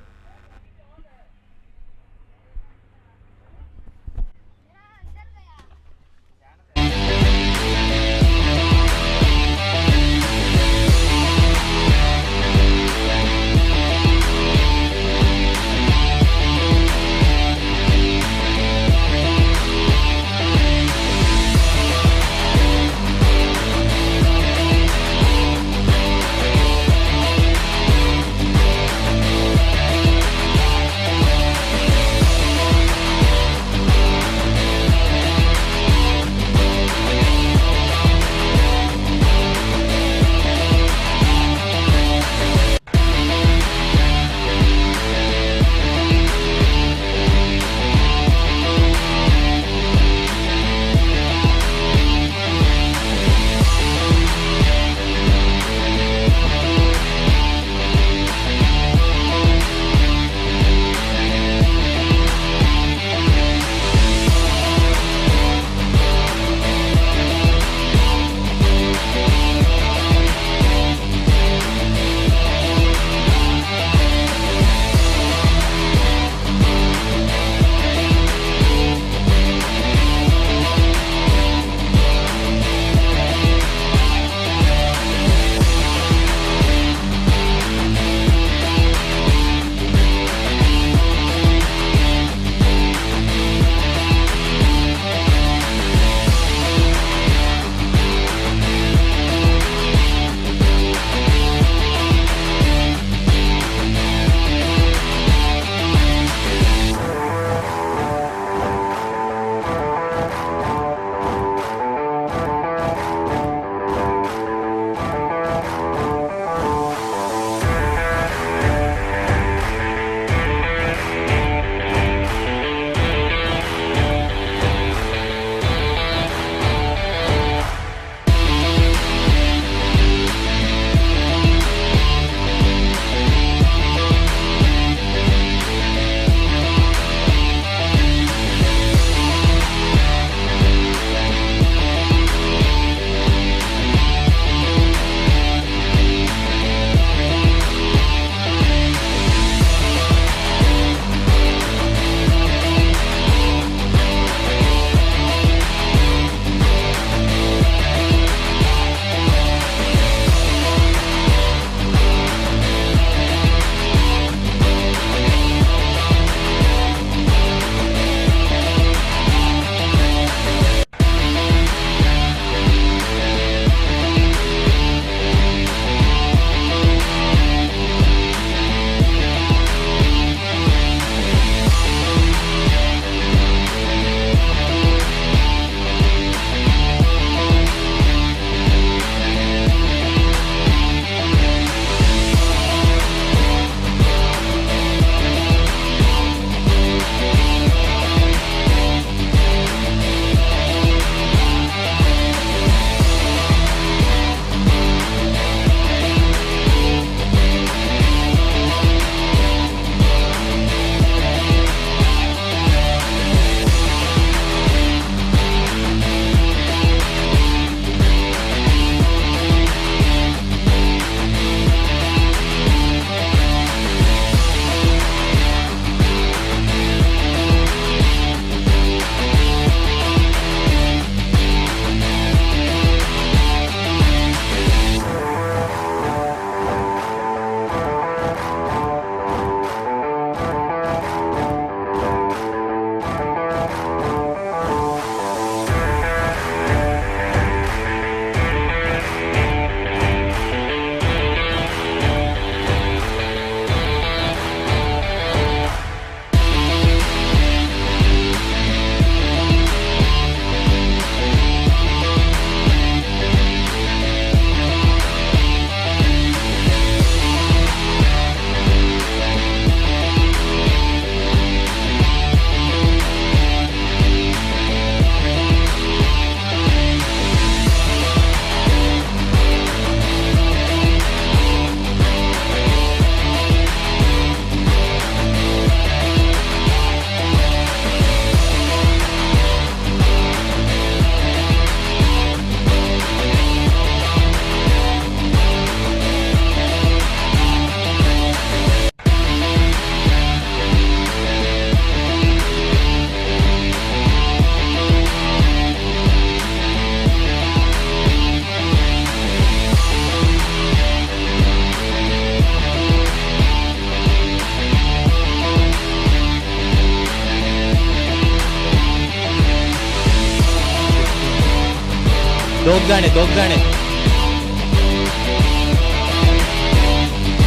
दोघ जण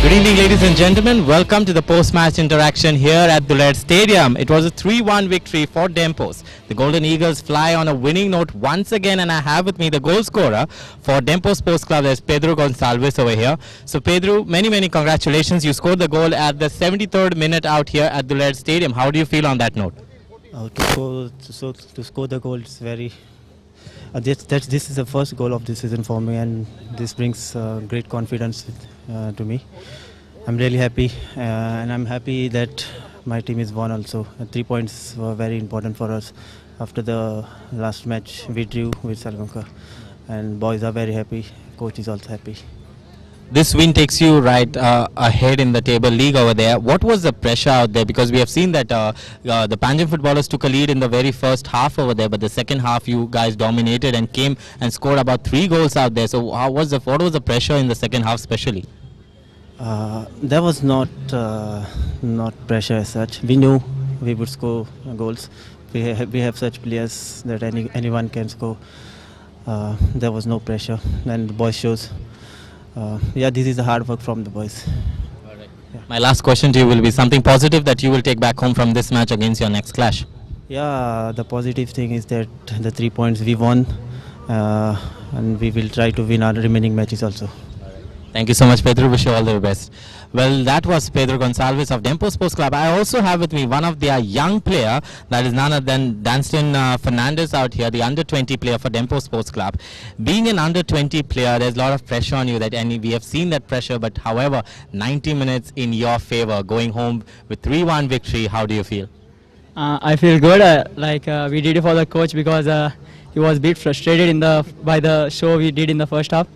Good evening, ladies and gentlemen. Welcome to the post-match interaction here at Duler Stadium. It was a 3-1 victory for Dempos. The Golden Eagles fly on a winning note once again, and I have with me the goal scorer for Dempo Sports Club. There's Pedro Gonçalves over here. So Pedro, many congratulations. You scored the goal at the 73rd minute out here at Duler Stadium. How do you feel on that note? To score the goal is very. This is the first goal of this season for me, and this brings great confidence to me. I'm really happy, and I'm happy that my team is won also. 3 points were very important for us. After the last match, we drew with Selvel Goa, and boys are very happy. Coach is also happy. This win takes you right ahead in the table league over there. What was the pressure out there? Because we have seen that the Panjim Footballers took a lead in the very first half over there, but the second half you guys dominated and came and scored about 3 goals out there. So what was the pressure in the second half especially? There was not pressure as such. We knew we would score goals. We have such players that anyone can score. There was no pressure, and the boys shows. This is the hard work from the boys. Yeah. My last question to you will be something positive that you will take back home from this match against your next clash. Yeah, the positive thing is that the 3 points we won, and we will try to win our remaining matches also. Thank you so much, Pedro. Wish you all the best. Well, that was Pedro Gonçalves of Dempo Sports Club. I also have with me one of their young player, that is none other than Danston Fernandez out here, the under-20 player for Dempo Sports Club. Being an under-20 player, there's a lot of pressure on you, and we have seen that pressure, but however, 90 minutes in your favor, going home with 3-1 victory, how do you feel? I feel good, we did it for the coach because he was a bit frustrated by the show we did in the first half.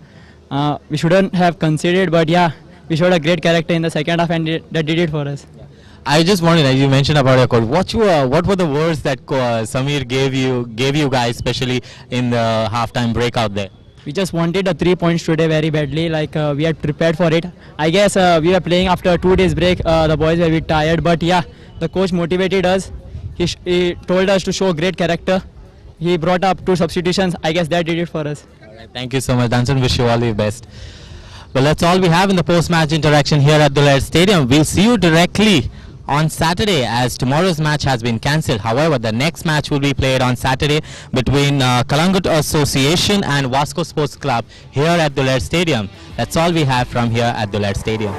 We shouldn't have conceded, but yeah, we showed a great character in the second half, and that did it for us. I just wanted, you mentioned about your coach. What were the words that Samir gave you guys, especially in the halftime break out there? We just wanted the 3 points today very badly. We had prepared for it. I guess we were playing after 2 days break. The boys were a bit tired, but yeah, the coach motivated us. He told us to show great character. He brought up 2 substitutions. I guess that did it for us. Thank you so much, Danson. Wish you all the best. Well, that's all we have in the post-match interaction here at Duler Stadium. We'll see you directly on Saturday, as tomorrow's match has been cancelled. However, the next match will be played on Saturday between Kalangut Association and Vasco Sports Club here at Duler Stadium. That's all we have from here at Duler Stadium.